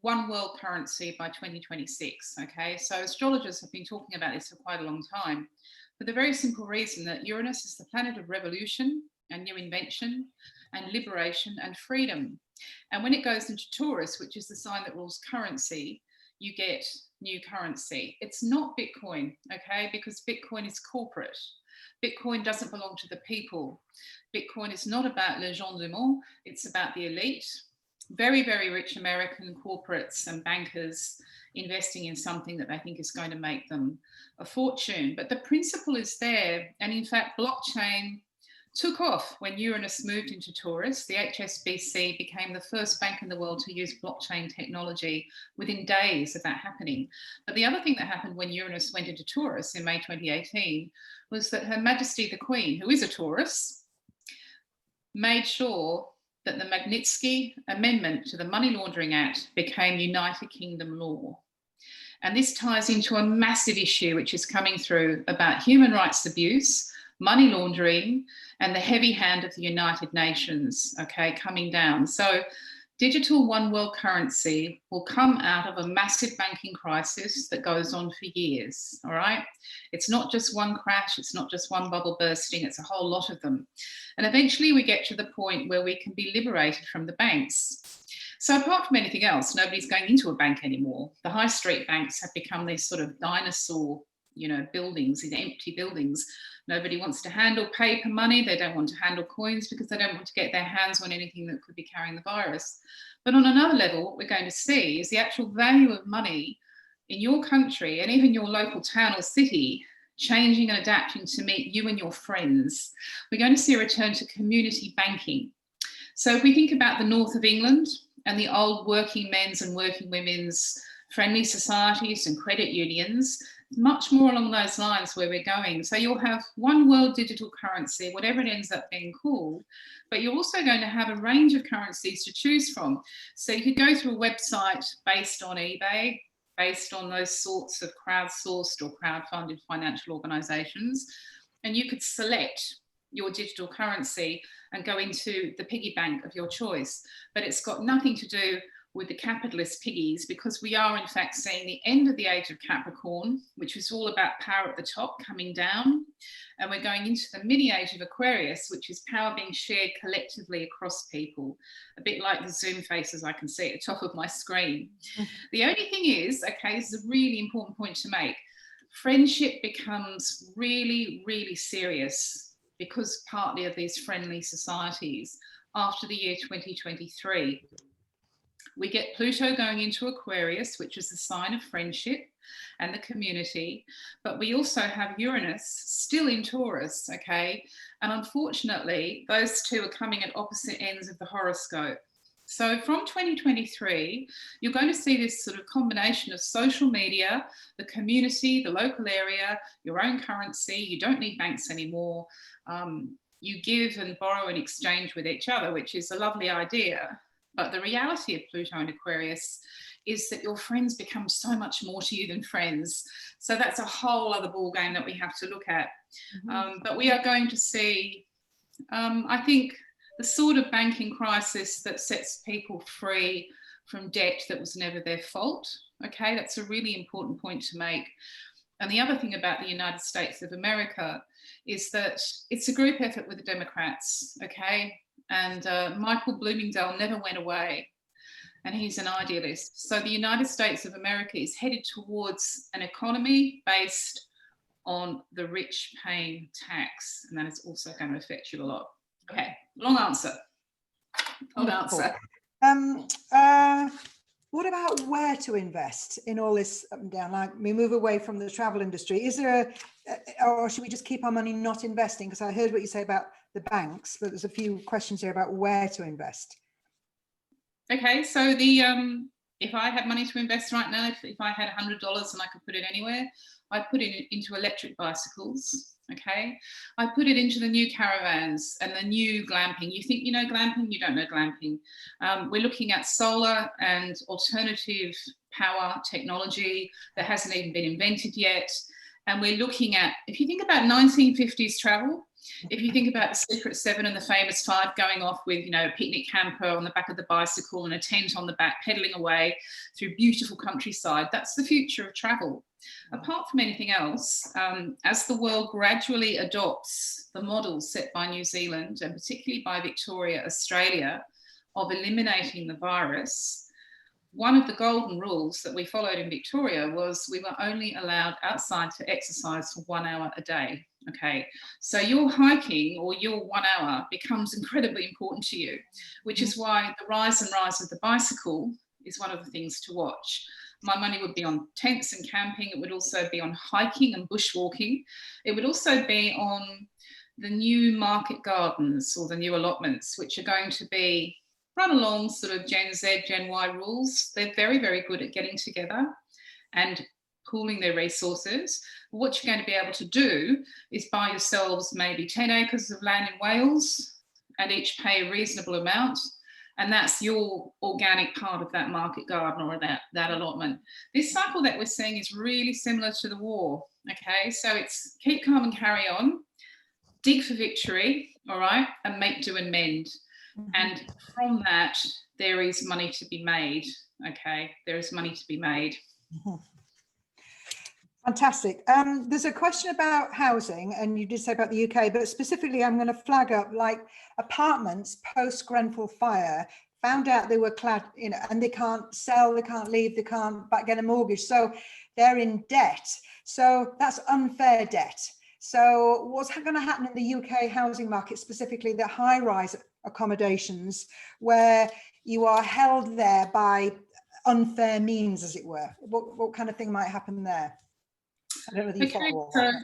one world currency by 2026, okay? So astrologers have been talking about this for quite a long time, for the very simple reason that Uranus is the planet of revolution and new invention and liberation and freedom. And when it goes into Taurus, which is the sign that rules currency, you get new currency. It's not Bitcoin, okay? Because Bitcoin is corporate. Bitcoin doesn't belong to the people. Bitcoin is not about les gens du monde, it's about the elite. Very, very rich American corporates and bankers investing in something that they think is going to make them a fortune. But the principle is there. And in fact, blockchain took off when Uranus moved into Taurus. The HSBC became the first bank in the world to use blockchain technology within days of that happening. But the other thing that happened when Uranus went into Taurus in May 2018 was that Her Majesty the Queen, who is a Taurus, made sure that the Magnitsky Amendment to the Money Laundering Act became United Kingdom law. And this ties into a massive issue which is coming through about human rights abuse, money laundering, and the heavy hand of the United Nations, okay, coming down. So digital one world currency will come out of a massive banking crisis that goes on for years, all right? It's not just one crash, it's not just one bubble bursting, it's a whole lot of them. And eventually we get to the point where we can be liberated from the banks. So apart from anything else, nobody's going into a bank anymore. The high street banks have become these sort of dinosaur, buildings, these empty buildings. Nobody wants to handle paper money. They don't want to handle coins because they don't want to get their hands on anything that could be carrying the virus. But on another level, what we're going to see is the actual value of money in your country and even your local town or city changing and adapting to meet you and your friends. We're going to see a return to community banking. So if we think about the north of England and the old working men's and working women's friendly societies and credit unions, much more along those lines where we're going. So you'll have one world digital currency, whatever it ends up being called, but you're also going to have a range of currencies to choose from. So you could go through a website based on eBay, based on those sorts of crowdsourced or crowdfunded financial organizations, and you could select your digital currency and go into the piggy bank of your choice. But it's got nothing to do with the capitalist piggies, because we are in fact seeing the end of the age of Capricorn, which was all about power at the top coming down. And we're going into the mini age of Aquarius, which is power being shared collectively across people, a bit like the Zoom faces I can see at the top of my screen. The only thing is, okay, this is a really important point to make. Friendship becomes really, really serious because partly of these friendly societies after the year 2023. We get Pluto going into Aquarius, which is the sign of friendship and the community, but we also have Uranus still in Taurus, okay? And unfortunately, those two are coming at opposite ends of the horoscope. So from 2023, you're going to see this sort of combination of social media, the community, the local area, your own currency. You don't need banks anymore. You give and borrow and exchange with each other, which is a lovely idea. But the reality of Pluto in Aquarius is that your friends become so much more to you than friends. So that's a whole other ball game that we have to look at. But we are going to see, I think, the sort of banking crisis that sets people free from debt that was never their fault. Okay, that's a really important point to make. And the other thing about the United States of America is that it's a group effort with the Democrats, okay? And Michael Bloomingdale never went away, and he's an idealist. So the United States of America is headed towards an economy based on the rich paying tax, and that is also going to affect you a lot. Okay, long answer. Long answer. What about where to invest in all this up and down? Like, we move away from the travel industry. Is there or should we just keep our money not investing? Because I heard what you say about the banks, but there's a few questions here about where to invest. Okay, so the if I had money to invest right now, if I had $100 and I could put it anywhere, I'd put it into electric bicycles. Okay, I put it into the new caravans and the new glamping. You think you know glamping? You don't know glamping. We're looking at solar and alternative power technology that hasn't even been invented yet. And we're looking at, if you think about 1950s travel, if you think about the Secret Seven and the Famous Five going off with, you know, a picnic hamper on the back of the bicycle and a tent on the back, pedaling away through beautiful countryside, that's the future of travel. Apart from anything else, as the world gradually adopts the models set by New Zealand and particularly by Victoria, Australia, of eliminating the virus, one of the golden rules that we followed in Victoria was we were only allowed outside to exercise for 1 hour a day. Okay, so your hiking or your 1 hour becomes incredibly important to you, which is why the rise and rise of the bicycle is one of the things to watch. My money would be on tents and camping. It would also be on hiking and bushwalking. It would also be on the new market gardens or the new allotments, which are going to be run along sort of Gen Z, Gen Y rules. They're very, very good at getting together and pooling their resources. What you're going to be able to do is buy yourselves maybe 10 acres of land in Wales and each pay a reasonable amount. And that's your organic part of that market garden or that allotment. This cycle that we're seeing is really similar to the war. Okay, so it's keep calm and carry on, dig for victory, all right, and make, do and mend. And from that, there is money to be made. Okay, there is money to be made. Fantastic. There's a question about housing, and you did say about the UK, but specifically I'm going to flag up like apartments post Grenfell fire, found out they were clad, you know, and they can't sell, they can't leave, they can't get a mortgage. So they're in debt. So that's unfair debt. So what's going to happen in the UK housing market, specifically the high-rise accommodations, where you are held there by unfair means, as it were? What kind of thing might happen there? I don't know whether you follow all that.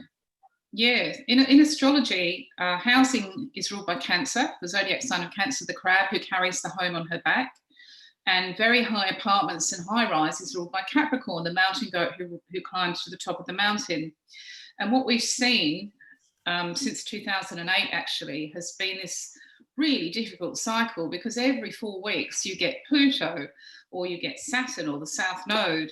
Yeah, in astrology, housing is ruled by Cancer, the zodiac sign of Cancer, the crab who carries the home on her back. And very high apartments and high-rise is ruled by Capricorn, the mountain goat who climbs to the top of the mountain. And what we've seen since 2008 actually has been this really difficult cycle, because every 4 weeks you get Pluto or you get Saturn or the South Node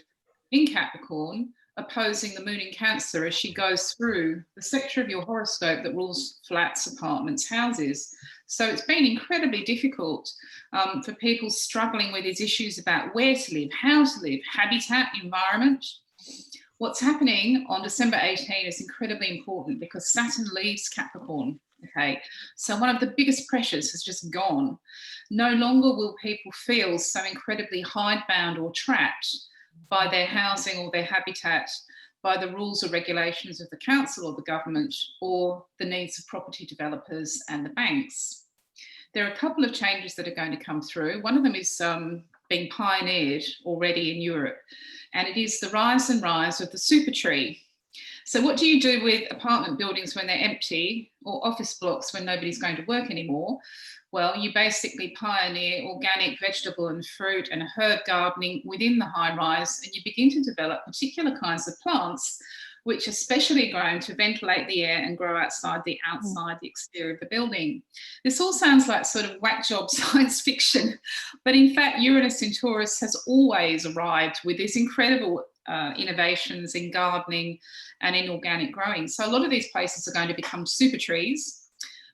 in Capricorn opposing the moon in Cancer as she goes through the sector of your horoscope that rules flats, apartments, houses. So it's been incredibly difficult for people struggling with these issues about where to live, how to live, habitat, environment. What's happening on December 18 is incredibly important because Saturn leaves Capricorn. Okay, so one of the biggest pressures has just gone. No longer will people feel so incredibly hidebound or trapped by their housing or their habitat, by the rules or regulations of the council or the government, or the needs of property developers and the banks. There are a couple of changes that are going to come through. One of them is being pioneered already in Europe, and it is the rise and rise of the super tree. So what do you do with apartment buildings when they're empty, or office blocks when nobody's going to work anymore? Well, you basically pioneer organic vegetable and fruit and herb gardening within the high rise, and you begin to develop particular kinds of plants which are specially grown to ventilate the air and grow outside the exterior of the building. This all sounds like sort of whack job science fiction, but in fact Uranus in Taurus has always arrived with these incredible innovations in gardening and in organic growing. So a lot of these places are going to become super trees,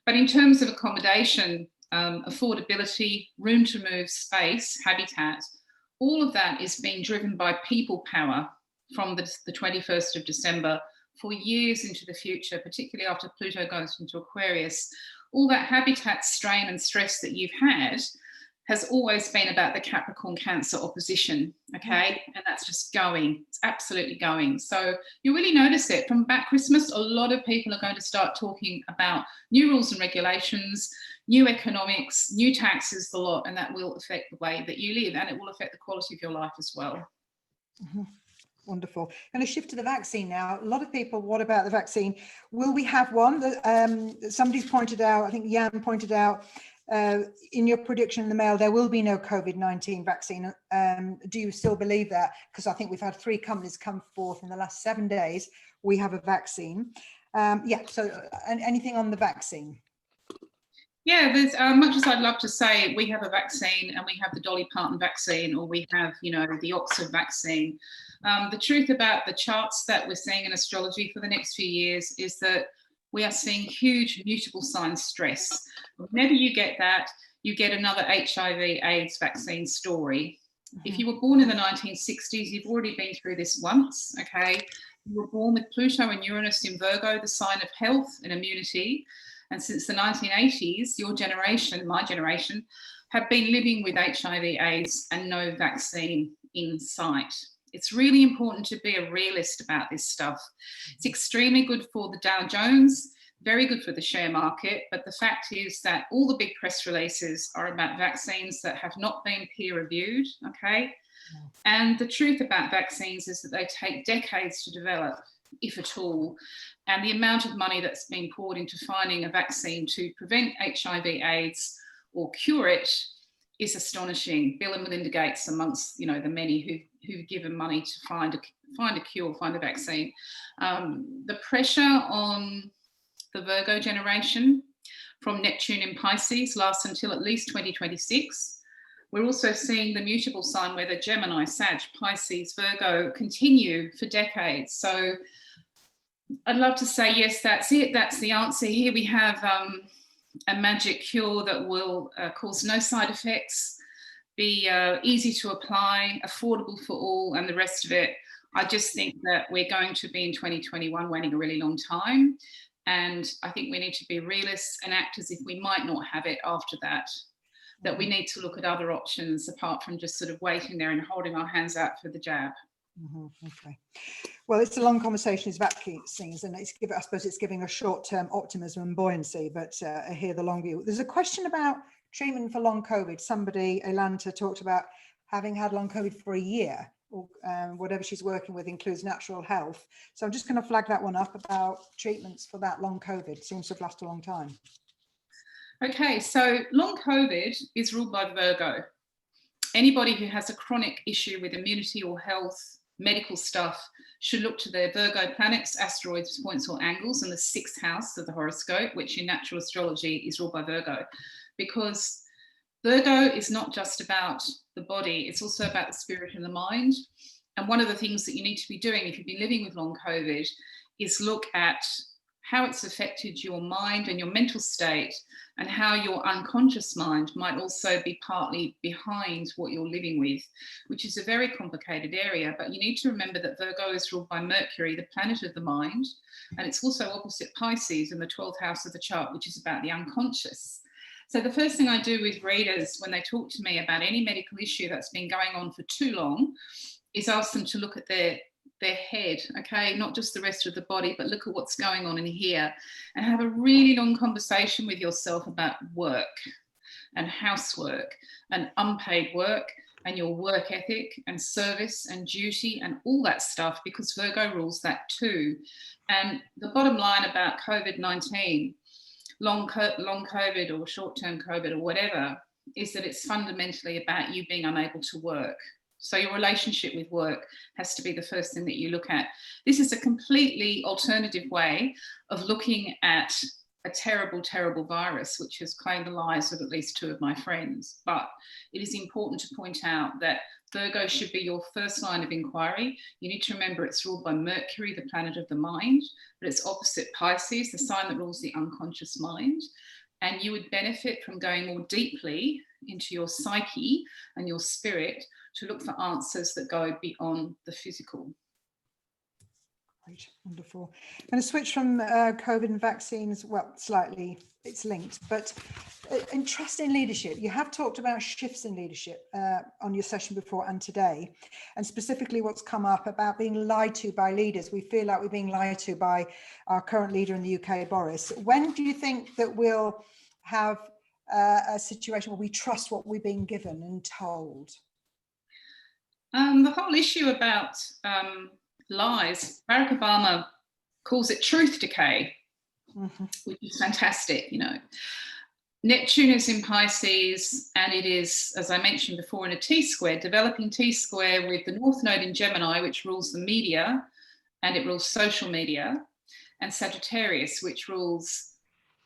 but in terms of accommodation, affordability, room to move, space, habitat, all of that is being driven by people power from the 21st of December for years into the future, particularly after Pluto goes into Aquarius. All that habitat strain and stress that you've had has always been about the Capricorn Cancer opposition, okay? And that's just going, it's absolutely going. So you really notice it. From about Christmas, a lot of people are going to start talking about new rules and regulations, new economics, new taxes, the lot, and that will affect the way that you live, and it will affect the quality of your life as well. Mm-hmm. Wonderful. Going to shift to the vaccine now. A lot of people, what about the vaccine? Will we have one? Somebody's pointed out, I think Jan pointed out, in your prediction in the mail, there will be no COVID-19 vaccine. Do you still believe that? Because I think we've had 3 companies come forth in the last 7 days. We have a vaccine. So anything on the vaccine? Yeah, there's much as I'd love to say we have a vaccine and we have the Dolly Parton vaccine, or we have, the Oxford vaccine. The truth about the charts that we're seeing in astrology for the next few years is that we are seeing huge mutable sign stress. Whenever you get that, you get another HIV/AIDS vaccine story. Mm-hmm. If you were born in the 1960s, you've already been through this once, okay? You were born with Pluto and Uranus in Virgo, the sign of health and immunity. And since the 1980s, your generation, my generation, have been living with HIV/AIDS and no vaccine in sight. It's really important to be a realist about this stuff. It's extremely good for the Dow Jones, very good for the share market, but the fact is that all the big press releases are about vaccines that have not been peer reviewed, okay? Yeah. And the truth about vaccines is that they take decades to develop, if at all, and the amount of money that's been poured into finding a vaccine to prevent HIV/AIDS or cure it is astonishing. Bill and Melinda Gates amongst the many who've given money to find a cure, find a vaccine. The pressure on the Virgo generation from Neptune in Pisces lasts until at least 2026. We're also seeing the mutable sign weather Gemini, Sag, Pisces, Virgo continue for decades. So I'd love to say, yes, that's it. That's the answer. Here we have a magic cure that will cause no side effects, be easy to apply, affordable for all, and the rest of it. I just think that we're going to be in 2021 waiting a really long time. And I think we need to be realists and act as if we might not have it after that, that we need to look at other options apart from just sort of waiting there and holding our hands out for the jab. Mm-hmm. Okay. Well, it's a long conversation. It's vaccines, and I suppose it's giving a short-term optimism and buoyancy, but I hear the long view. There's a question about treatment for long COVID. Somebody, Elanta, talked about having had long COVID for a year, or whatever she's working with includes natural health. So I'm just going to flag that one up about treatments for that long COVID. Seems to have lasted a long time. Okay, so long COVID is ruled by Virgo. Anybody who has a chronic issue with immunity or health, medical stuff, should look to their Virgo planets, asteroids, points or angles in the 6th house of the horoscope, which in natural astrology is ruled by Virgo, because Virgo is not just about the body, it's also about the spirit and the mind. And one of the things that you need to be doing if you've been living with long COVID is look at how it's affected your mind and your mental state, and how your unconscious mind might also be partly behind what you're living with, which is a very complicated area. But you need to remember that Virgo is ruled by Mercury, the planet of the mind, and it's also opposite Pisces in the 12th house of the chart, which is about the unconscious. So the first thing I do with readers when they talk to me about any medical issue that's been going on for too long is ask them to look at their head, okay, not just the rest of the body, but look at what's going on in here, and have a really long conversation with yourself about work and housework and unpaid work and your work ethic and service and duty and all that stuff, because Virgo rules that too. And the bottom line about COVID-19, long COVID or short-term COVID or whatever, is that it's fundamentally about you being unable to work. So your relationship with work has to be the first thing that you look at. This is a completely alternative way of looking at a terrible, terrible virus, which has claimed the lives of at least 2 of my friends. But it is important to point out that Virgo should be your first line of inquiry. You need to remember it's ruled by Mercury, the planet of the mind, but it's opposite Pisces, the sign that rules the unconscious mind. And you would benefit from going more deeply into your psyche and your spirit to look for answers that go beyond the physical. Great, wonderful. I'm going to switch from COVID and vaccines. Well, slightly, it's linked, but in trust in leadership, you have talked about shifts in leadership on your session before and today, and specifically what's come up about being lied to by leaders. We feel like we're being lied to by our current leader in the UK, Boris. When do you think that we'll have a situation where we trust what we're being given and told? The whole issue about lies, Barack Obama calls it truth decay, which is fantastic, you know. Neptune is in Pisces, and it is, as I mentioned before, in a T-square, developing T-square with the North Node in Gemini, which rules the media, and it rules social media, and Sagittarius, which rules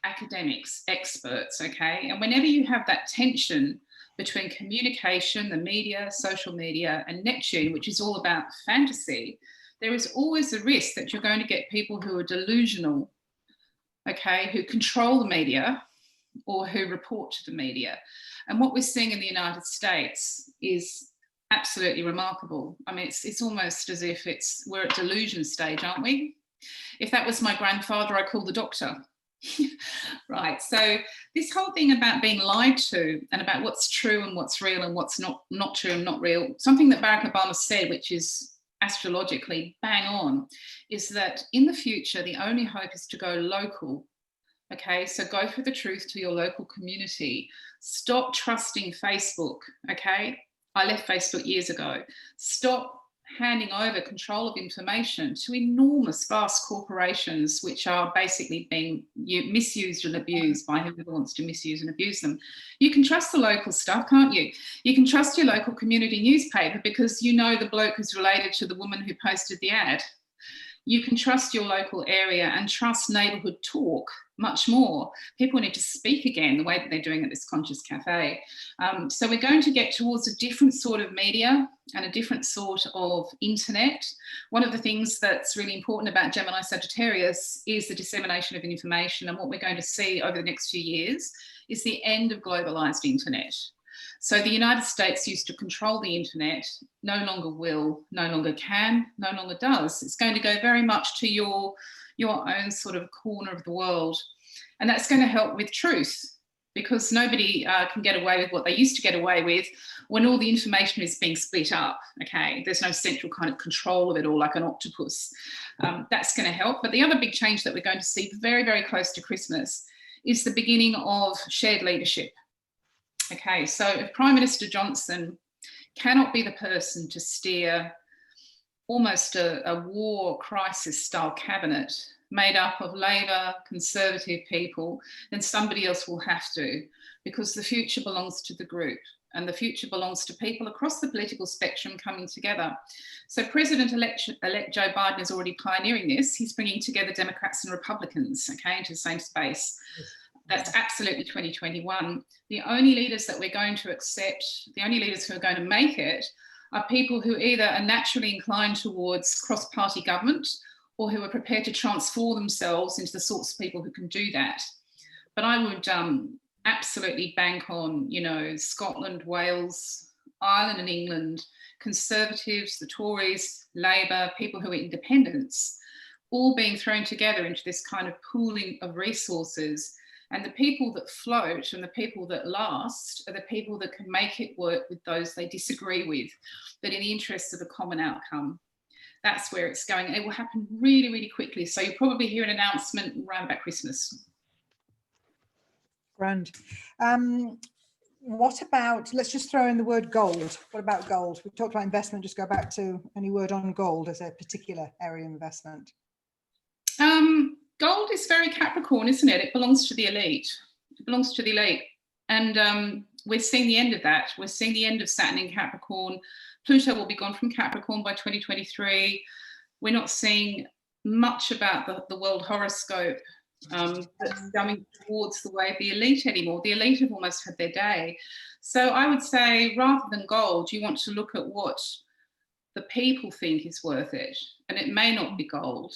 academics, experts, okay? And whenever you have that tension between communication, the media, social media, and Neptune, which is all about fantasy, there is always a risk that you're going to get people who are delusional, okay, who control the media or who report to the media. And what we're seeing in the United States is absolutely remarkable. I mean, it's almost as if we're at delusion stage, aren't we? If that was my grandfather, I'd call the doctor. Right, so this whole thing about being lied to and about what's true and what's real and what's not true and not real, something that Barack Obama said, which is astrologically bang on, is that in the future the only hope is to go local. Okay, so go for the truth to your local community. Stop trusting Facebook. Okay, I left Facebook years ago. Stop handing over control of information to enormous, vast corporations, which are basically being misused and abused by whoever wants to misuse and abuse them. You can trust the local stuff, can't you? You can trust your local community newspaper because you know the bloke is related to the woman who posted the ad. You can trust your local area and trust neighbourhood talk much more. People need to speak again the way that they're doing at this Conscious Café. So we're going to get towards a different sort of media and a different sort of internet. One of the things that's really important about Gemini Sagittarius is the dissemination of information, and what we're going to see over the next few years is the end of globalised internet. So the United States used to control the internet, no longer will, no longer can, no longer does. It's going to go very much to your own sort of corner of the world. And that's going to help with truth, because nobody can get away with what they used to get away with when all the information is being split up, okay? There's no central kind of control of it all like an octopus. That's going to help. But the other big change that we're going to see very, very close to Christmas is the beginning of shared leadership. Okay, so if Prime Minister Johnson cannot be the person to steer almost a war crisis style cabinet made up of Labour, Conservative people, then somebody else will have to, because the future belongs to the group and the future belongs to people across the political spectrum coming together. So President-elect Joe Biden is already pioneering this. He's bringing together Democrats and Republicans, okay, into the same space. That's absolutely 2021. The only leaders that we're going to accept, the only leaders who are going to make it are people who either are naturally inclined towards cross-party government or who are prepared to transform themselves into the sorts of people who can do that. But I would absolutely bank on, you know, Scotland, Wales, Ireland and England, Conservatives, the Tories, Labour, people who are independents, all being thrown together into this kind of pooling of resources. And the people that float and the people that last are the people that can make it work with those they disagree with, but in the interests of a common outcome. That's where it's going. It will happen really, really quickly. So you'll probably hear an announcement around about Christmas. Grand. What about, let's just throw in the word gold. What about gold? We talked about investment, just go back to any word on gold as a particular area of investment. Gold is very Capricorn, isn't it? It belongs to the elite. It belongs to the elite. And we're seeing the end of that. We're seeing the end of Saturn in Capricorn. Pluto will be gone from Capricorn by 2023. We're not seeing much about the world horoscope that's going towards the way of the elite anymore. The elite have almost had their day. So I would say, rather than gold, you want to look at what the people think is worth it. And it may not be gold.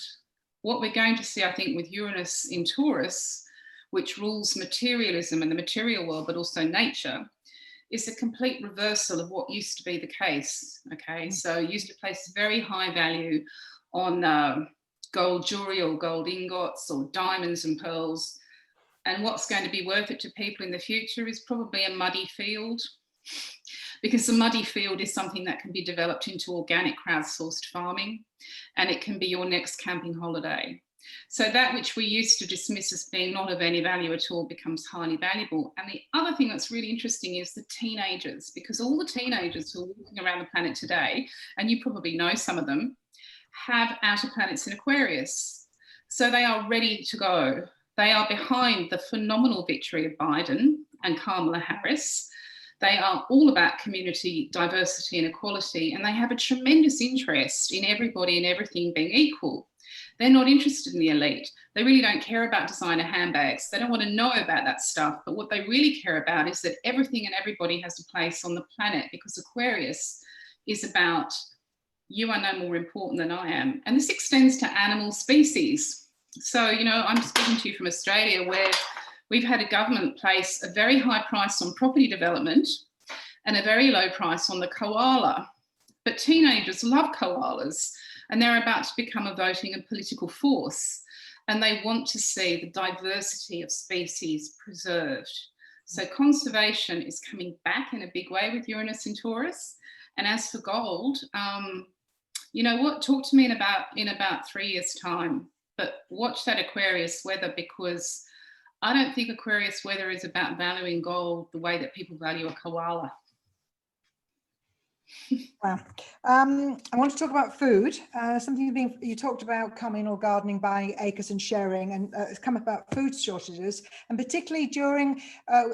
What we're going to see, I think, with Uranus in Taurus, which rules materialism and the material world, but also nature, is a complete reversal of what used to be the case. Okay, so used to place very high value on gold jewelry or gold ingots or diamonds and pearls. And what's going to be worth it to people in the future is probably a muddy field, because the muddy field is something that can be developed into organic crowdsourced farming, and it can be your next camping holiday. So that which we used to dismiss as being not of any value at all becomes highly valuable. And the other thing that's really interesting is the teenagers, because all the teenagers who are walking around the planet today, and you probably know some of them, have outer planets in Aquarius. So they are ready to go. They are behind the phenomenal victory of Biden and Kamala Harris. They are all about community, diversity and equality, and they have a tremendous interest in everybody and everything being equal. They're not interested in the elite. They really don't care about designer handbags. They don't want to know about that stuff. But what they really care about is that everything and everybody has a place on the planet, because Aquarius is about you are no more important than I am. And this extends to animal species. So, you know, I'm speaking to you from Australia, where we've had a government place a very high price on property development and a very low price on the koala. But teenagers love koalas, and they're about to become a voting and political force. And they want to see the diversity of species preserved. So conservation is coming back in a big way with Uranus in Taurus. And as for gold, you know what, talk to me in about 3 years' time. But watch that Aquarius weather, because I don't think Aquarius weather is about valuing gold the way that people value a koala. Wow. I want to talk about food. Something you talked about coming or gardening, buying acres and sharing, and it's come about food shortages, and particularly during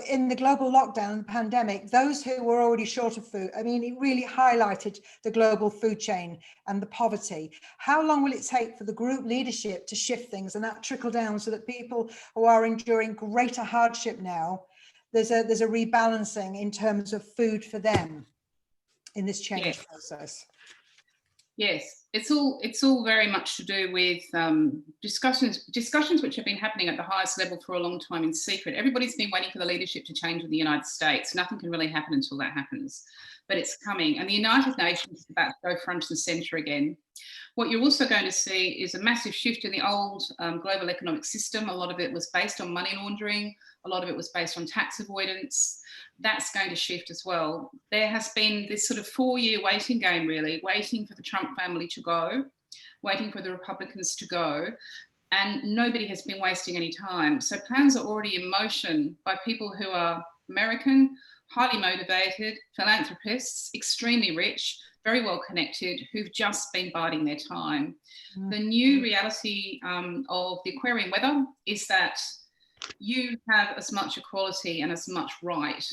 in the global lockdown and pandemic, those who were already short of food. I mean, it really highlighted the global food chain and the poverty. How long will it take for the group leadership to shift things and that trickle down so that people who are enduring greater hardship now, there's a rebalancing in terms of food for them in this change process? Yes, it's all very much to do with discussions which have been happening at the highest level for a long time in secret. Everybody's been waiting for the leadership to change in the United States. Nothing can really happen until that happens, but it's coming. And the United Nations is about to go front and centre again. What you're also going to see is a massive shift in the old global economic system. A lot of it was based on money laundering. A lot of it was based on tax avoidance. That's going to shift as well. There has been this sort of 4-year waiting game, really, waiting for the Trump family to go, waiting for the Republicans to go, and nobody has been wasting any time. So plans are already in motion by people who are American, highly motivated, philanthropists, extremely rich, very well connected, who've just been biding their time. The new reality of the Aquarian weather is that you have as much equality and as much right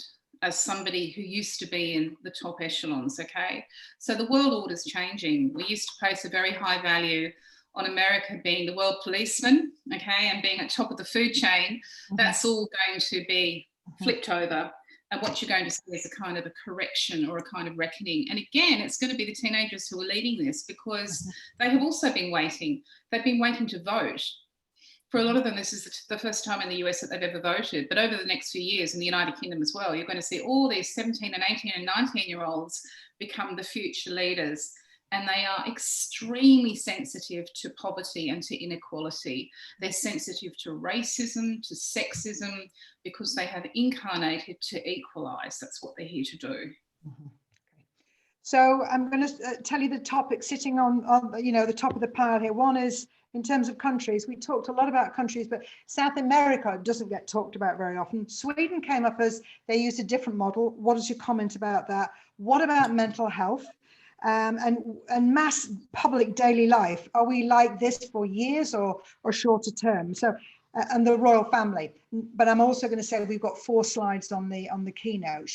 as somebody who used to be in the top echelons, okay? So the world order's changing. We used to place a very high value on America being the world policeman, okay, and being at top of the food chain. That's all going to be flipped over. And what you're going to see is a kind of a correction or a kind of reckoning. And again, it's going to be the teenagers who are leading this, because they have also been waiting. They've been waiting to vote. For a lot of them, this is the first time in the US that they've ever voted. But over the next few years, in the United Kingdom as well, you're going to see all these 17 and 18 and 19-year-olds become the future leaders. And they are extremely sensitive to poverty and to inequality. They're sensitive to racism, to sexism, because they have incarnated to equalise. That's what they're here to do. Mm-hmm. So I'm going to tell you the topic sitting on the top of the pile here. One is in terms of countries. We talked a lot about countries, but South America doesn't get talked about very often. Sweden came up as they used a different model. What is your comment about that? What about mental health? And mass public daily life? Are we like this for years or shorter term? So, and the royal family. But I'm also going to say we've got 4 slides on the keynote.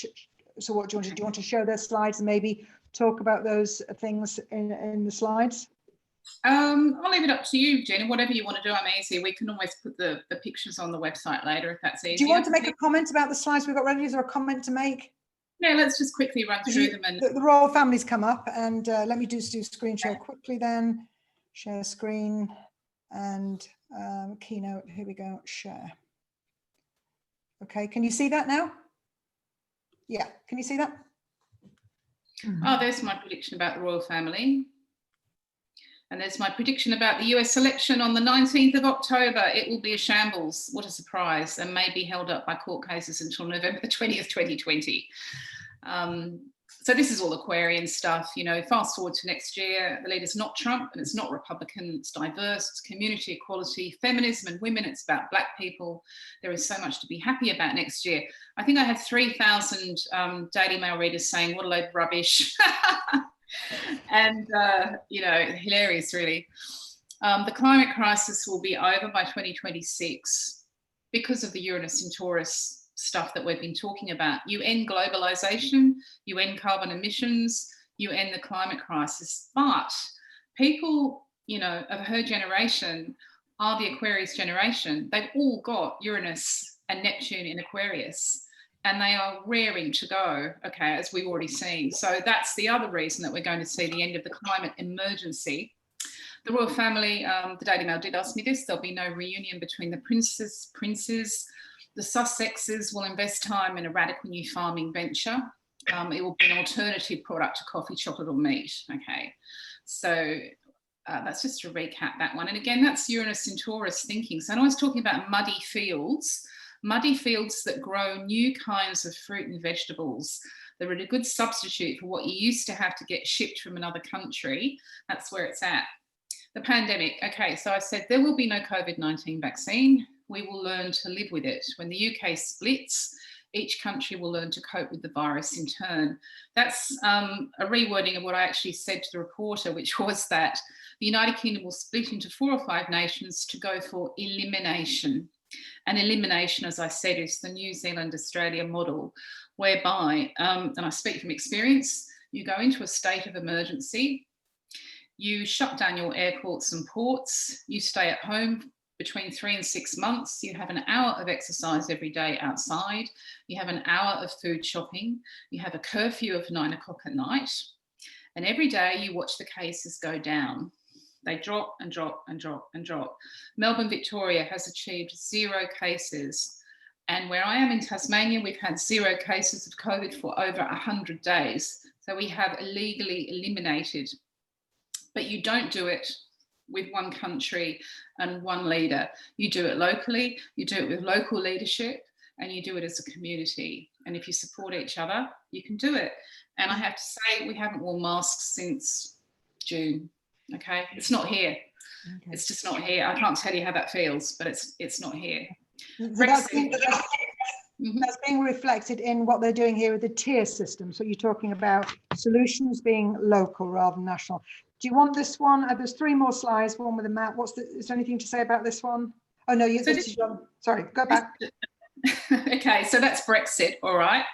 So what do you want to do? You want to show those slides and maybe talk about those things in the slides? I'll leave it up to you, Gina. Whatever you want to do, I'm easy. We can always put the pictures on the website later if that's easier. Do you want to make a comment about the slides we've got ready? Is there a comment to make? Yeah, let's just quickly run through them. And the royal family's come up, and let me just do screen share quickly then. Share screen and keynote. Here we go. Share. Okay, can you see that now? Yeah, can you see that? Oh, there's my prediction about the royal family. And there's my prediction about the US election on the 19th of October. It will be a shambles. What a surprise. And may be held up by court cases until November the 20th, 2020. So this is all Aquarian stuff. You know, fast forward to next year, the leader's not Trump and it's not Republican. It's diverse, it's community equality, feminism and women. It's about Black people. There is so much to be happy about next year. I think I have 3,000 Daily Mail readers saying, what a load of rubbish. And, hilarious, really. The climate crisis will be over by 2026 because of the Uranus in Taurus stuff that we've been talking about. You end globalization, you end carbon emissions, you end the climate crisis. But people, of her generation are the Aquarius generation. They've all got Uranus and Neptune in Aquarius. And they are raring to go, okay, as we've already seen. So that's the other reason that we're going to see the end of the climate emergency. The royal family, the Daily Mail did ask me this, there'll be no reunion between the princes. The Sussexes will invest time in a radical new farming venture. It will be an alternative product to coffee, chocolate or meat, okay? So that's just to recap that one. And again, that's Uranus in Taurus thinking. So I was talking about muddy fields that grow new kinds of fruit and vegetables. They're a good substitute for what you used to have to get shipped from another country. That's where it's at. The pandemic. Okay, so I said there will be no COVID-19 vaccine. We will learn to live with it. When the UK splits, each country will learn to cope with the virus in turn. That's a rewording of what I actually said to the reporter, which was that the United Kingdom will split into 4 or 5 nations to go for elimination. And elimination, as I said, is the New Zealand-Australia model, whereby, and I speak from experience, you go into a state of emergency, you shut down your airports and ports, you stay at home between 3 and 6 months, you have an hour of exercise every day outside, you have an hour of food shopping, you have a curfew of 9 o'clock at night, and every day you watch the cases go down. They drop and drop and drop and drop. Melbourne, Victoria has achieved 0 cases. And where I am in Tasmania, we've had 0 cases of COVID for over 100 days. So we have illegally eliminated. But you don't do it with one country and one leader. You do it locally, you do it with local leadership, and you do it as a community. And if you support each other, you can do it. And I have to say, we haven't worn masks since June. Okay, it's not here. Okay. It's just not here. I can't tell you how that feels, but it's not here. So that's being reflected in what they're doing here with the tier system. So you're talking about solutions being local rather than national. Do you want this one? There's 3 more slides, one with a map. Is there anything to say about this one? Oh no, sorry, go back. Okay, so that's Brexit, all right.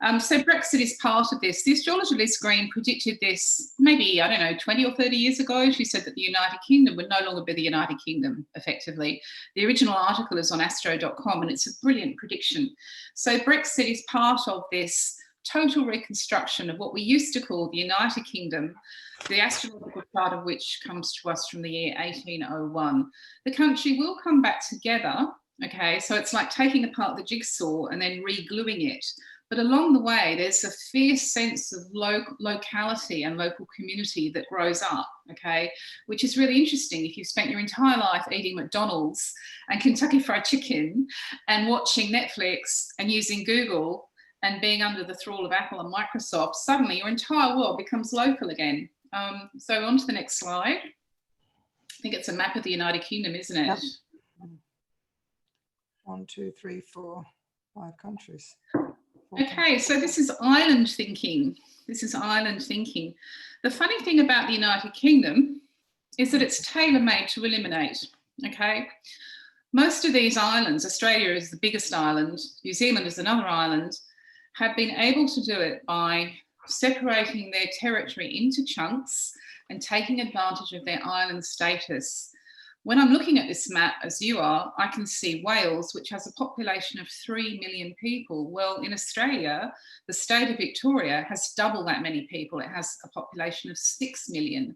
Yeah. So Brexit is part of this. The astrologer Liz Green predicted this maybe, I don't know, 20 or 30 years ago. She said that the United Kingdom would no longer be the United Kingdom, effectively. The original article is on astro.com, and it's a brilliant prediction. So Brexit is part of this total reconstruction of what we used to call the United Kingdom, the astrological chart of which comes to us from the year 1801. The country will come back together. Okay, so it's like taking apart the jigsaw and then re-gluing it. But along the way, there's a fierce sense of locality and local community that grows up, okay, which is really interesting. If you've spent your entire life eating McDonald's and Kentucky Fried Chicken and watching Netflix and using Google and being under the thrall of Apple and Microsoft, suddenly your entire world becomes local again. So on to the next slide. I think it's a map of the United Kingdom, isn't it? Yep. 1, 2, 3, 4, 5 countries. Okay, so this is island thinking. This is island thinking. The funny thing about the United Kingdom is that it's tailor-made to eliminate, okay? Most of these islands, Australia is the biggest island, New Zealand is another island, have been able to do it by separating their territory into chunks and taking advantage of their island status. When I'm looking at this map, as you are, I can see Wales, which has a population of 3 million people. Well, in Australia, the state of Victoria has double that many people. It has a population of 6 million.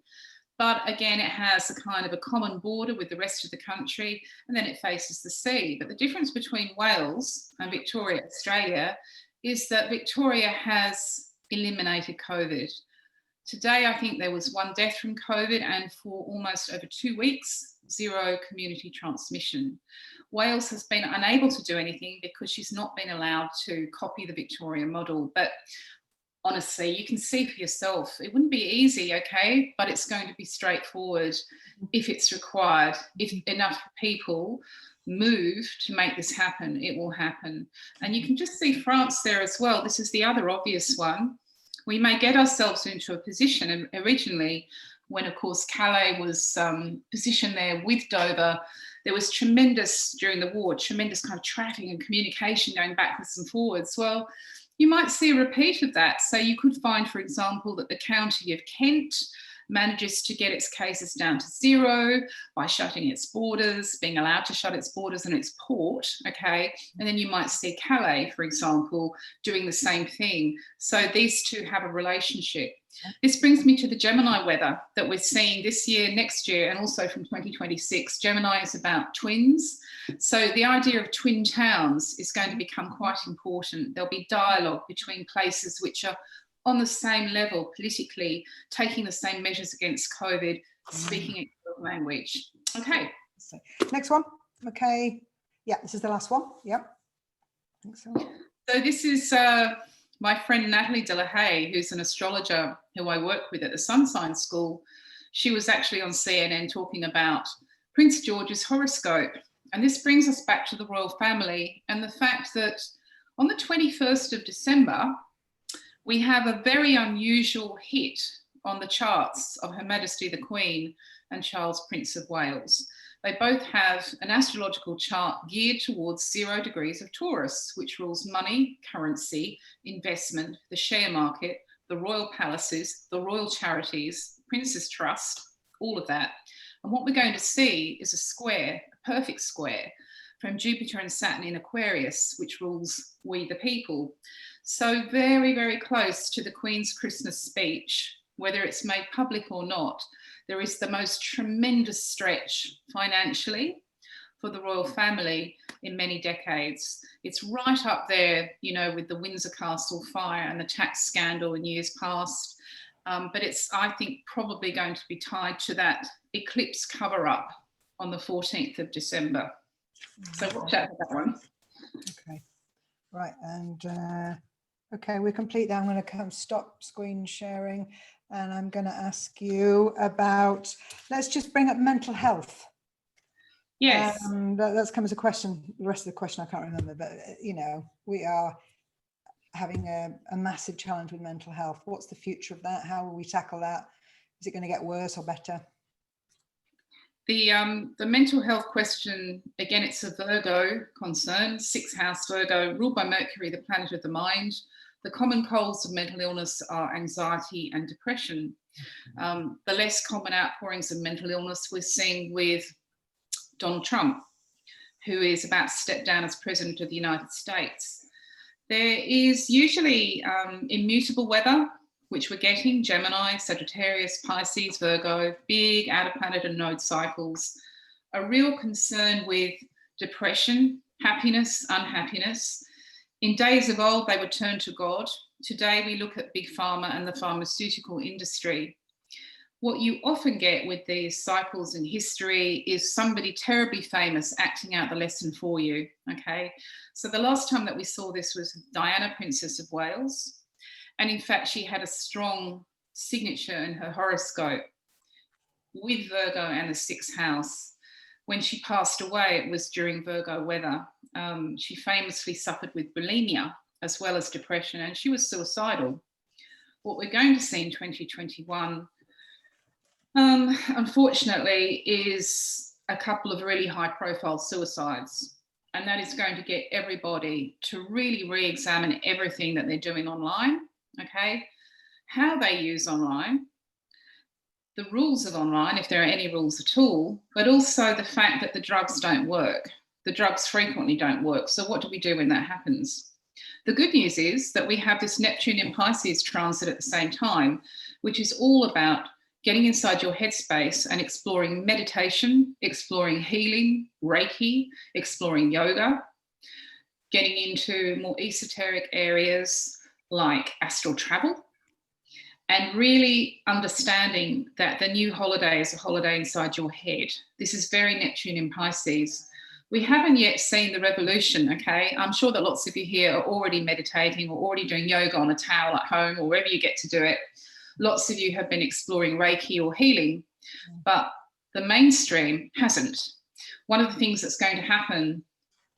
But again, it has a kind of a common border with the rest of the country, and then it faces the sea. But the difference between Wales and Victoria, Australia, is that Victoria has eliminated COVID. Today, I think there was 1 death from COVID, and for almost over 2 weeks, 0 community transmission. Wales has been unable to do anything because she's not been allowed to copy the Victorian model. But honestly, you can see for yourself, it wouldn't be easy, okay? But it's going to be straightforward if it's required. If enough people move to make this happen, it will happen. And you can just see France there as well. This is the other obvious one. We may get ourselves into a position, and originally, when of course Calais was positioned there with Dover, there was tremendous, during the war, tremendous kind of traffic and communication going backwards and forwards. Well, you might see a repeat of that. So you could find, for example, that the county of Kent manages to get its cases down to 0 by shutting its borders, being allowed to shut its borders and its port, okay? And then you might see Calais, for example, doing the same thing. So these two have a relationship. This brings me to the Gemini weather that we're seeing this year, next year, and also from 2026. Gemini is about twins. So the idea of twin towns is going to become quite important. There'll be dialogue between places which are on the same level politically, taking the same measures against COVID, speaking each other's language. Okay. Next one. Okay. Yeah, this is the last one. Yep. I think so. So this is my friend Natalie Delahaye, who's an astrologer who I work with at the Sun Sign School. She was actually on CNN talking about Prince George's horoscope. And this brings us back to the royal family and the fact that on the 21st of December, we have a very unusual hit on the charts of Her Majesty the Queen and Charles, Prince of Wales. They both have an astrological chart geared towards 0 degrees of Taurus, which rules money, currency, investment, the share market, the royal palaces, the royal charities, Prince's Trust, all of that. And what we're going to see is a square, a perfect square, from Jupiter and Saturn in Aquarius, which rules we the people. So very, very close to the Queen's Christmas speech, whether it's made public or not, there is the most tremendous stretch financially for the royal family in many decades. It's right up there, you know, with the Windsor Castle fire and the tax scandal in years past. But it's, I think, probably going to be tied to that eclipse cover-up on the 14th of December. So watch out for that one. Okay. Right. And okay, we're complete now. I'm going to come stop screen sharing and I'm going to ask you about, let's just bring up mental health. Yes. That's come as a question. The rest of the question I can't remember, but you know, we are having a massive challenge with mental health. What's the future of that? How will we tackle that? Is it going to get worse or better? The mental health question, again, it's a Virgo concern, 6th house Virgo, ruled by Mercury, the planet of the mind. The common causes of mental illness are anxiety and depression. The less common outpourings of mental illness we're seeing with Donald Trump, who is about to step down as President of the United States. There is usually immutable weather, which we're getting, Gemini, Sagittarius, Pisces, Virgo, big outer planet and node cycles. A real concern with depression, happiness, unhappiness. In days of old, they would turn to God. Today, we look at big pharma and the pharmaceutical industry. What you often get with these cycles in history is somebody terribly famous acting out the lesson for you, okay? So the last time that we saw this was Diana, Princess of Wales. And in fact, she had a strong signature in her horoscope with Virgo and the 6th house. When she passed away, it was during Virgo weather. She famously suffered with bulimia as well as depression, and she was suicidal. What we're going to see in 2021, unfortunately, is a couple of really high-profile suicides. And that is going to get everybody to really re-examine everything that they're doing online. Okay, how they use online, the rules of online, if there are any rules at all, but also the fact that the drugs don't work. The drugs frequently don't work. So what do we do when that happens? The good news is that we have this Neptune in Pisces transit at the same time, which is all about getting inside your headspace and exploring meditation, exploring healing, Reiki, exploring yoga, getting into more esoteric areas like astral travel, and really understanding that the new holiday is a holiday inside your head. This is very Neptune in Pisces. We haven't yet seen the revolution, okay? I'm sure that lots of you here are already meditating or already doing yoga on a towel at home or wherever you get to do it. Lots of you have been exploring Reiki or healing, but the mainstream hasn't. One of the things that's going to happen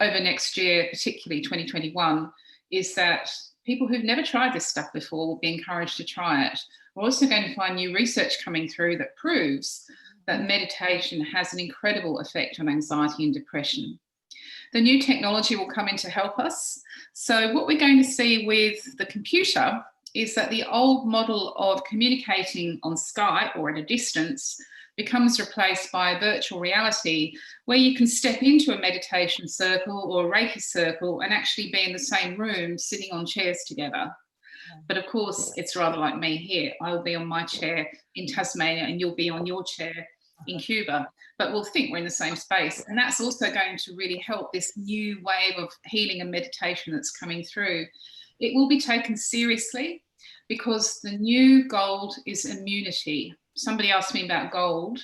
over next year, particularly 2021, is that people who've never tried this stuff before will be encouraged to try it. We're also going to find new research coming through that proves that meditation has an incredible effect on anxiety and depression. The new technology will come in to help us. So what we're going to see with the computer is that the old model of communicating on Skype or at a distance becomes replaced by virtual reality, where you can step into a meditation circle or a Reiki circle and actually be in the same room sitting on chairs together. But of course, it's rather like me here. I'll be on my chair in Tasmania and you'll be on your chair in Cuba, but we'll think we're in the same space. And that's also going to really help this new wave of healing and meditation that's coming through. It will be taken seriously because the new gold is immunity. Somebody asked me about gold.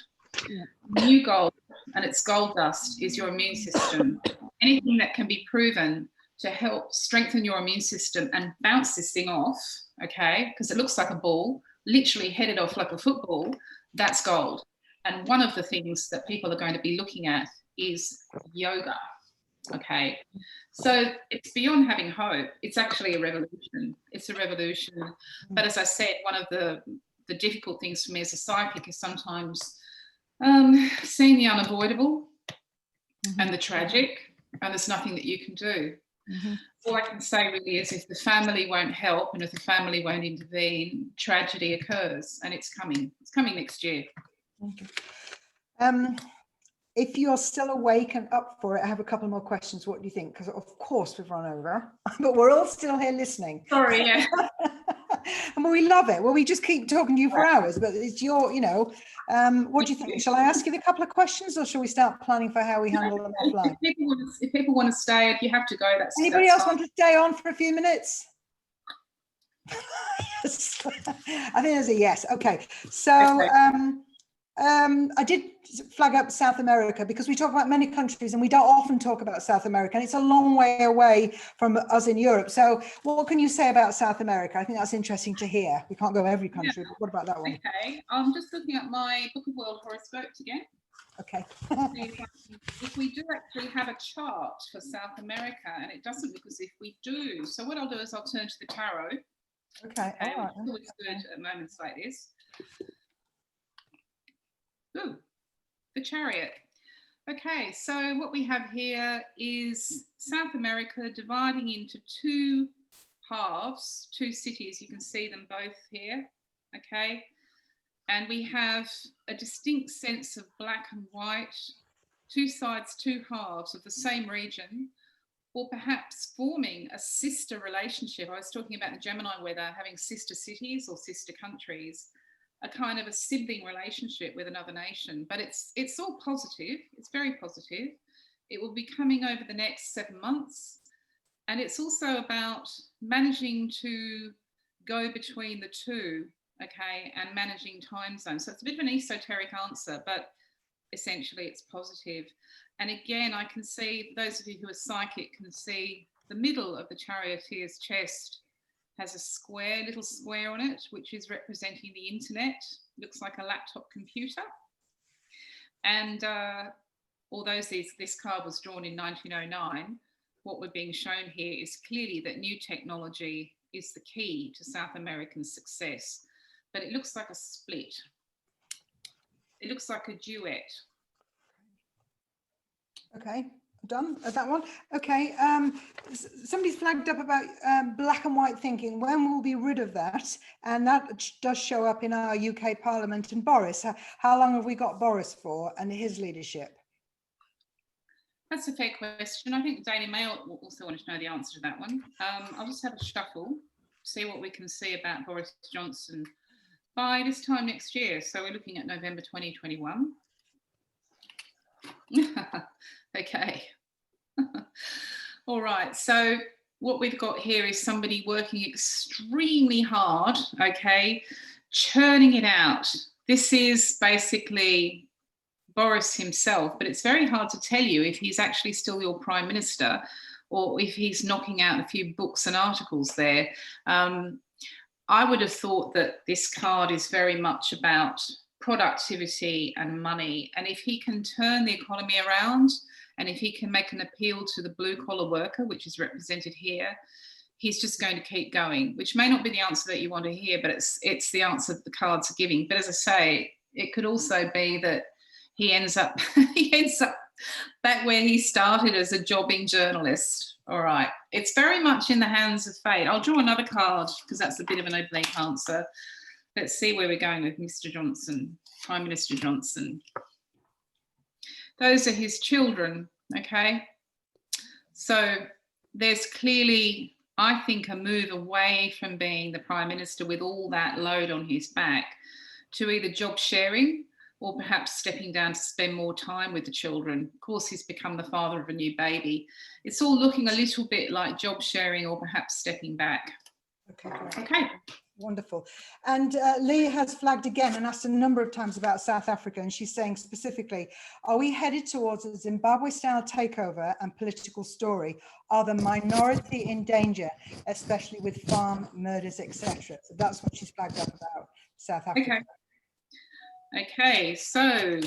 New gold, and it's gold dust, is your immune system. Anything that can be proven to help strengthen your immune system and bounce this thing off, okay, because it looks like a ball, literally headed off like a football, that's gold. And one of the things that people are going to be looking at is yoga, okay? So it's beyond having hope. It's actually a revolution. It's a revolution. But as I said, one of the difficult things for me as a psychic is sometimes seeing the unavoidable and the tragic, and there's nothing that you can do. All I can say really is if the family won't help and if the family won't intervene, tragedy occurs, and it's coming. It's coming next year. If you're still awake and up for it, I have a couple more questions. What do you think? Because of course we've run over, but we're all still here listening. Sorry, yeah. And we love it. Well, we just keep talking to you for hours, but it's your, what do you think? Shall I ask you a couple of questions or shall we start planning for how we handle them offline? If people want to stay, if you have to go, that's Anybody else want to stay on for a few minutes? Yes. I think there's a yes. Okay. So, I did flag up South America because we talk about many countries and we don't often talk about South America, and it's a long way away from us in Europe. So what can you say about South America? I think that's interesting to hear. We can't go every country, but what about that one? Okay, I'm just looking at my Book of World horoscopes again. Okay. If we do actually have a chart for South America, and it doesn't look as if we do. So what I'll do is I'll turn to the tarot. Okay. All right. It's always good at moments like this. Ooh, the Chariot. Okay, so what we have here is South America dividing into two halves, two cities. You can see them both here, okay? And we have a distinct sense of black and white, two sides, two halves of the same region, or perhaps forming a sister relationship. I was talking about the Gemini weather, having sister cities or sister countries, a kind of a sibling relationship with another nation. But it's all positive. It's very positive. It will be coming over the next 7 months. And it's also about managing to go between the two, okay, and managing time zones. So it's a bit of an esoteric answer, but essentially it's positive. And again, I can see, those of you who are psychic can see the middle of the charioteer's chest has a square, little square on it, which is representing the internet. Looks like a laptop computer. And although this card was drawn in 1909, what we're being shown here is clearly that new technology is the key to South American success. But it looks like a split. It looks like a duet. Okay, done at that one. Okay, somebody's flagged up about black and white thinking. When will we be rid of that? And that does show up in our UK Parliament. And Boris, how long have we got Boris for and his leadership? That's a fair question. I think the Daily Mail will also want to know the answer to that one. I'll just have a shuffle, see what we can see about Boris Johnson by this time next year. So we're looking at November 2021. Okay. All right. So what we've got here is somebody working extremely hard, okay, churning it out. This is basically Boris himself, but it's very hard to tell you if he's actually still your prime minister or if he's knocking out a few books and articles there. I would have thought that this card is very much about productivity and money. And if he can turn the economy around and if he can make an appeal to the blue collar worker, which is represented here, he's just going to keep going, which may not be the answer that you want to hear, but it's the answer that the cards are giving. But as I say, it could also be that he ends up back where he started as a jobbing journalist. All right, it's very much in the hands of fate. I'll draw another card because that's a bit of an oblique answer. Let's see where we're going with Mr. Johnson, Prime Minister Johnson. Those are his children, okay? So there's clearly, I think, a move away from being the Prime Minister with all that load on his back to either job sharing or perhaps stepping down to spend more time with the children. Of course, he's become the father of a new baby. It's all looking a little bit like job sharing or perhaps stepping back. Okay, great. Okay. Wonderful. And Lee has flagged again and asked a number of times about South Africa, and she's saying specifically, are we headed towards a Zimbabwe-style takeover and political story? Are the minority in danger, especially with farm murders, etc.? So that's what she's flagged up about South Africa. Okay. Okay, so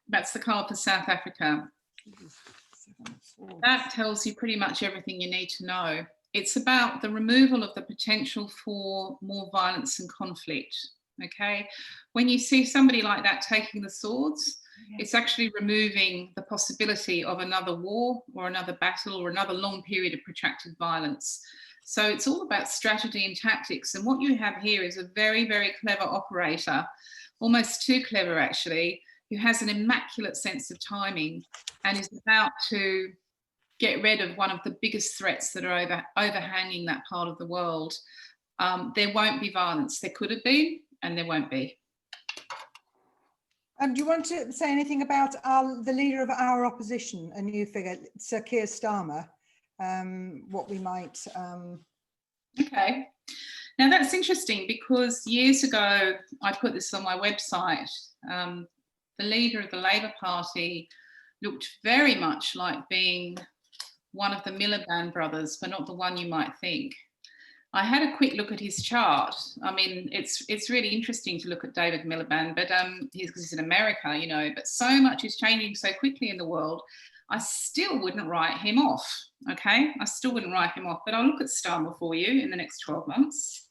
that's the card for South Africa. That tells you pretty much everything you need to know. It's about the removal of the potential for more violence and conflict, okay? When you see somebody like that taking the swords, it's actually removing the possibility of another war or another battle or another long period of protracted violence. So it's all about strategy and tactics. And what you have here is a very, very clever operator, almost too clever actually, who has an immaculate sense of timing and is about to get rid of one of the biggest threats that are overhanging that part of the world. There won't be violence. There could have been, and there won't be. Do you want to say anything about the leader of our opposition, a new figure, Sir Keir Starmer, what we might... Okay. Now that's interesting because years ago, I put this on my website. The leader of the Labour Party looked very much like being one of the Miliband brothers, but not the one you might think. I had a quick look at his chart. I mean, it's really interesting to look at David Miliband, but he's in America, you know, but so much is changing so quickly in the world. I still wouldn't write him off, okay? I still wouldn't write him off, but I'll look at Starmer for you in the next 12 months.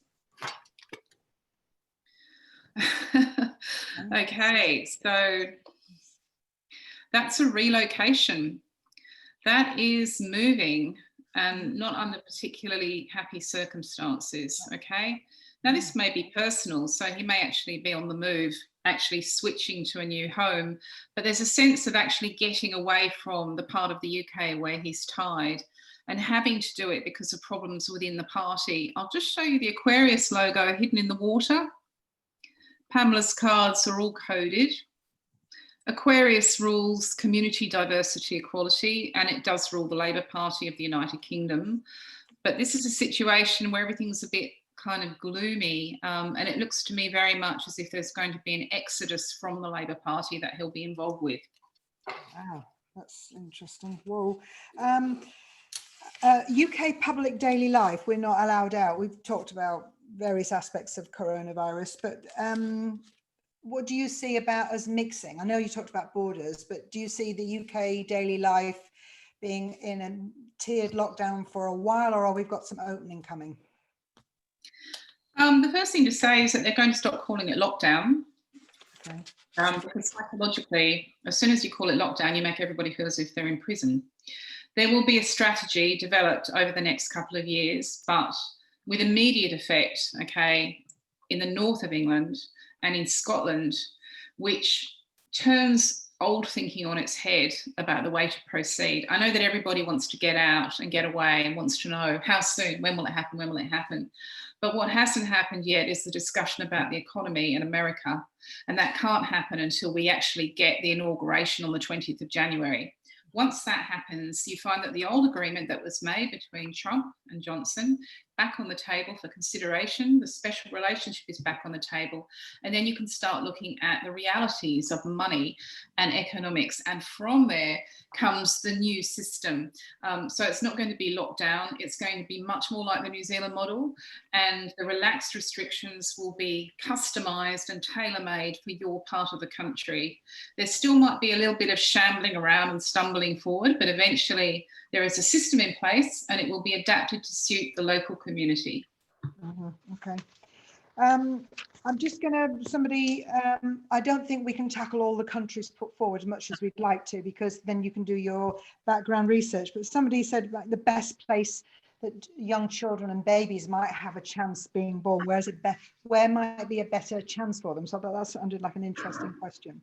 Okay, so That's a relocation. That is moving and not under particularly happy circumstances, okay? Now, this may be personal, so he may actually be on the move, actually switching to a new home, but there's a sense of actually getting away from the part of the UK where he's tied and having to do it because of problems within the party. I'll just show you the Aquarius logo hidden in the water. Pamela's cards are all coded. Aquarius rules community, diversity, equality, and it does rule the Labour Party of the United Kingdom. But this is a situation where everything's a bit kind of gloomy, and it looks to me very much as if there's going to be an exodus from the Labour Party that he'll be involved with. Wow, that's interesting. Whoa. UK public daily life, we're not allowed out. We've talked about various aspects of coronavirus, but what do you see about us mixing? I know you talked about borders, but do you see the UK daily life being in a tiered lockdown for a while, or we've got some opening coming? The first thing to say is that they're going to stop calling it lockdown. Okay. Because psychologically, as soon as you call it lockdown, you make everybody feel as if they're in prison. There will be a strategy developed over the next couple of years, but with immediate effect, okay, in the north of England and in Scotland, which turns old thinking on its head about the way to proceed. I know that everybody wants to get out and get away and wants to know how soon, when will it happen, when will it happen? But what hasn't happened yet is the discussion about the economy in America. And that can't happen until we actually get the inauguration on the 20th of January. Once that happens, you find that the old agreement that was made between Trump and Johnson back on the table for consideration, the special relationship is back on the table, and then you can start looking at the realities of money and economics, and from there comes the new system. So it's not going to be locked down, it's going to be much more like the New Zealand model, and the relaxed restrictions will be customised and tailor-made for your part of the country. There still might be a little bit of shambling around and stumbling forward, but eventually there is a system in place and it will be adapted to suit the local community. Okay. I'm just going to, I don't think we can tackle all the countries put forward as much as we'd like to, because then you can do your background research. But somebody said like the best place that young children and babies might have a chance being born, where might be a better chance for them? So that sounded like an interesting question.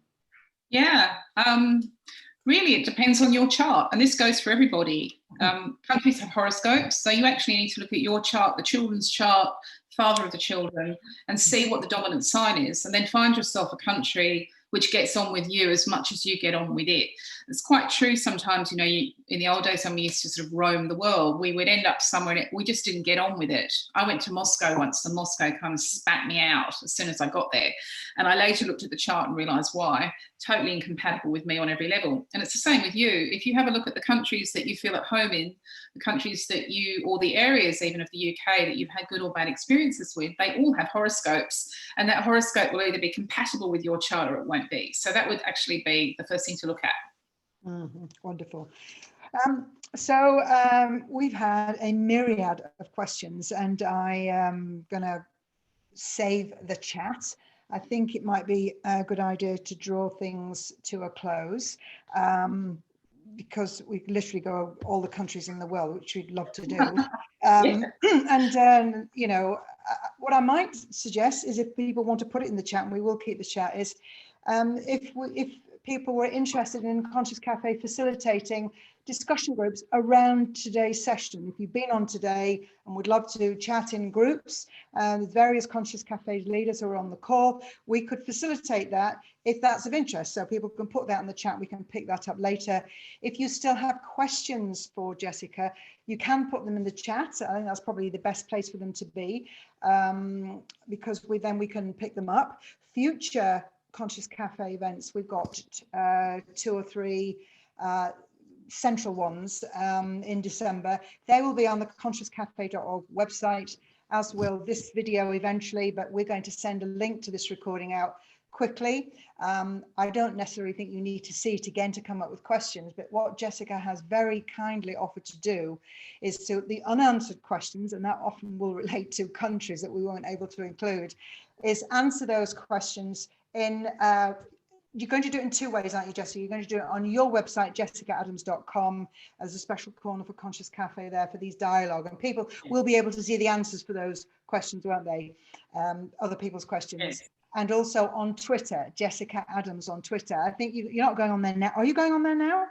Yeah, really, it depends on your chart, and this goes for everybody. Countries have horoscopes, so you actually need to look at your chart, the children's chart, father of the children, and see what the dominant sign is, and then find yourself a country which gets on with you as much as you get on with it. It's quite true sometimes, you know, in the old days when we used to sort of roam the world, we would end up somewhere and we just didn't get on with it. I went to Moscow once and Moscow kind of spat me out as soon as I got there. And I later looked at the chart and realised why. Totally incompatible with me on every level. And it's the same with you. If you have a look at the countries that you feel at home in, the countries that you, or the areas even of the UK that you've had good or bad experiences with, they all have horoscopes, and that horoscope will either be compatible with your chart or it won't be. So that would actually be the first thing to look at. Wonderful. We've had a myriad of questions, and I am going to save the chat. I think it might be a good idea to draw things to a close, because we literally go all the countries in the world, which we'd love to do. And you know, what I might suggest is, if people want to put it in the chat, and we will keep the chat, is if people were interested in Conscious Café facilitating discussion groups around today's session. If you've been on today and would love to chat in groups with various Conscious Café leaders who are on the call, we could facilitate that if that's of interest. So people can put that in the chat, we can pick that up later. If you still have questions for Jessica, you can put them in the chat. I think that's probably the best place for them to be, because then we can pick them up. Future Conscious Café events, we've got 2 or 3 central ones in December. They will be on the consciouscafe.org website, as will this video eventually, but we're going to send a link to this recording out quickly. I don't necessarily think you need to see it again to come up with questions, but what Jessica has very kindly offered to do is to the unanswered questions, and that often will relate to countries that we weren't able to include, is answer those questions in you're going to do it in two ways, aren't you, Jessica? You're going to do it on your website, jessicaadams.com, as a special corner for Conscious Cafe there for these dialogue, and people will be able to see the answers for those questions, won't they? Other people's questions. Yes. And also on Twitter, Jessica Adams on Twitter. I think you're not going on there now. Are you going on there now?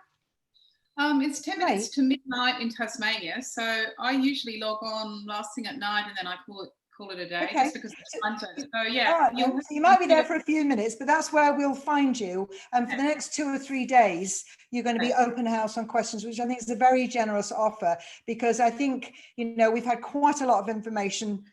It's 10 minutes to midnight in Tasmania, so I usually log on last thing at night, and then I call it a day, just because it's time zone. So yeah, so you might be there for a few minutes, but that's where we'll find you. And for the next 2 or 3 days, you're going to be open house on questions, which I think is a very generous offer, because I think, you know, we've had quite a lot of information.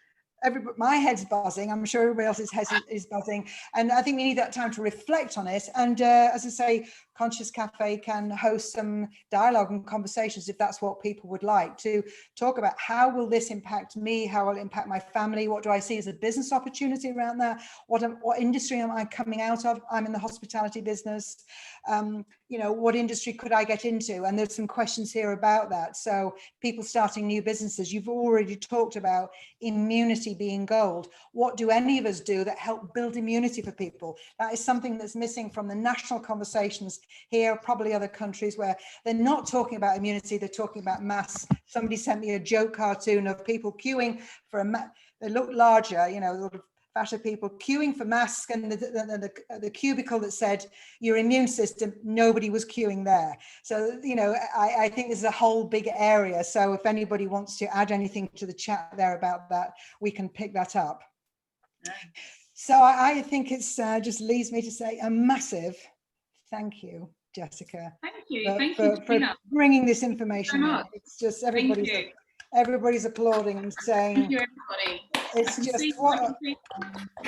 My head's buzzing. I'm sure everybody else's head is buzzing. And I think we need that time to reflect on it. And as I say, Conscious Cafe can host some dialogue and conversations, if that's what people would like, to talk about how will this impact me? How will it impact my family? What do I see as a business opportunity around that? What industry am I coming out of? I'm in the hospitality business. You know, what industry could I get into? And there's some questions here about that. So people starting new businesses, you've already talked about immunity being gold. What do any of us do that help build immunity for people? That is something that's missing from the national conversations here, probably other countries, where they're not talking about immunity, they're talking about masks. Somebody sent me a joke cartoon of people queuing for a mask. They look larger, you know, sort of fatter people queuing for masks, and the cubicle that said your immune system, nobody was queuing there. So, you know, I think there's a whole big area. So if anybody wants to add anything to the chat there about that, we can pick that up. Yeah. So I think it's just leaves me to say a massive thank you, Jessica. Thank you. For bringing this information in. It's just everybody's applauding and saying, thank you, everybody. It's just what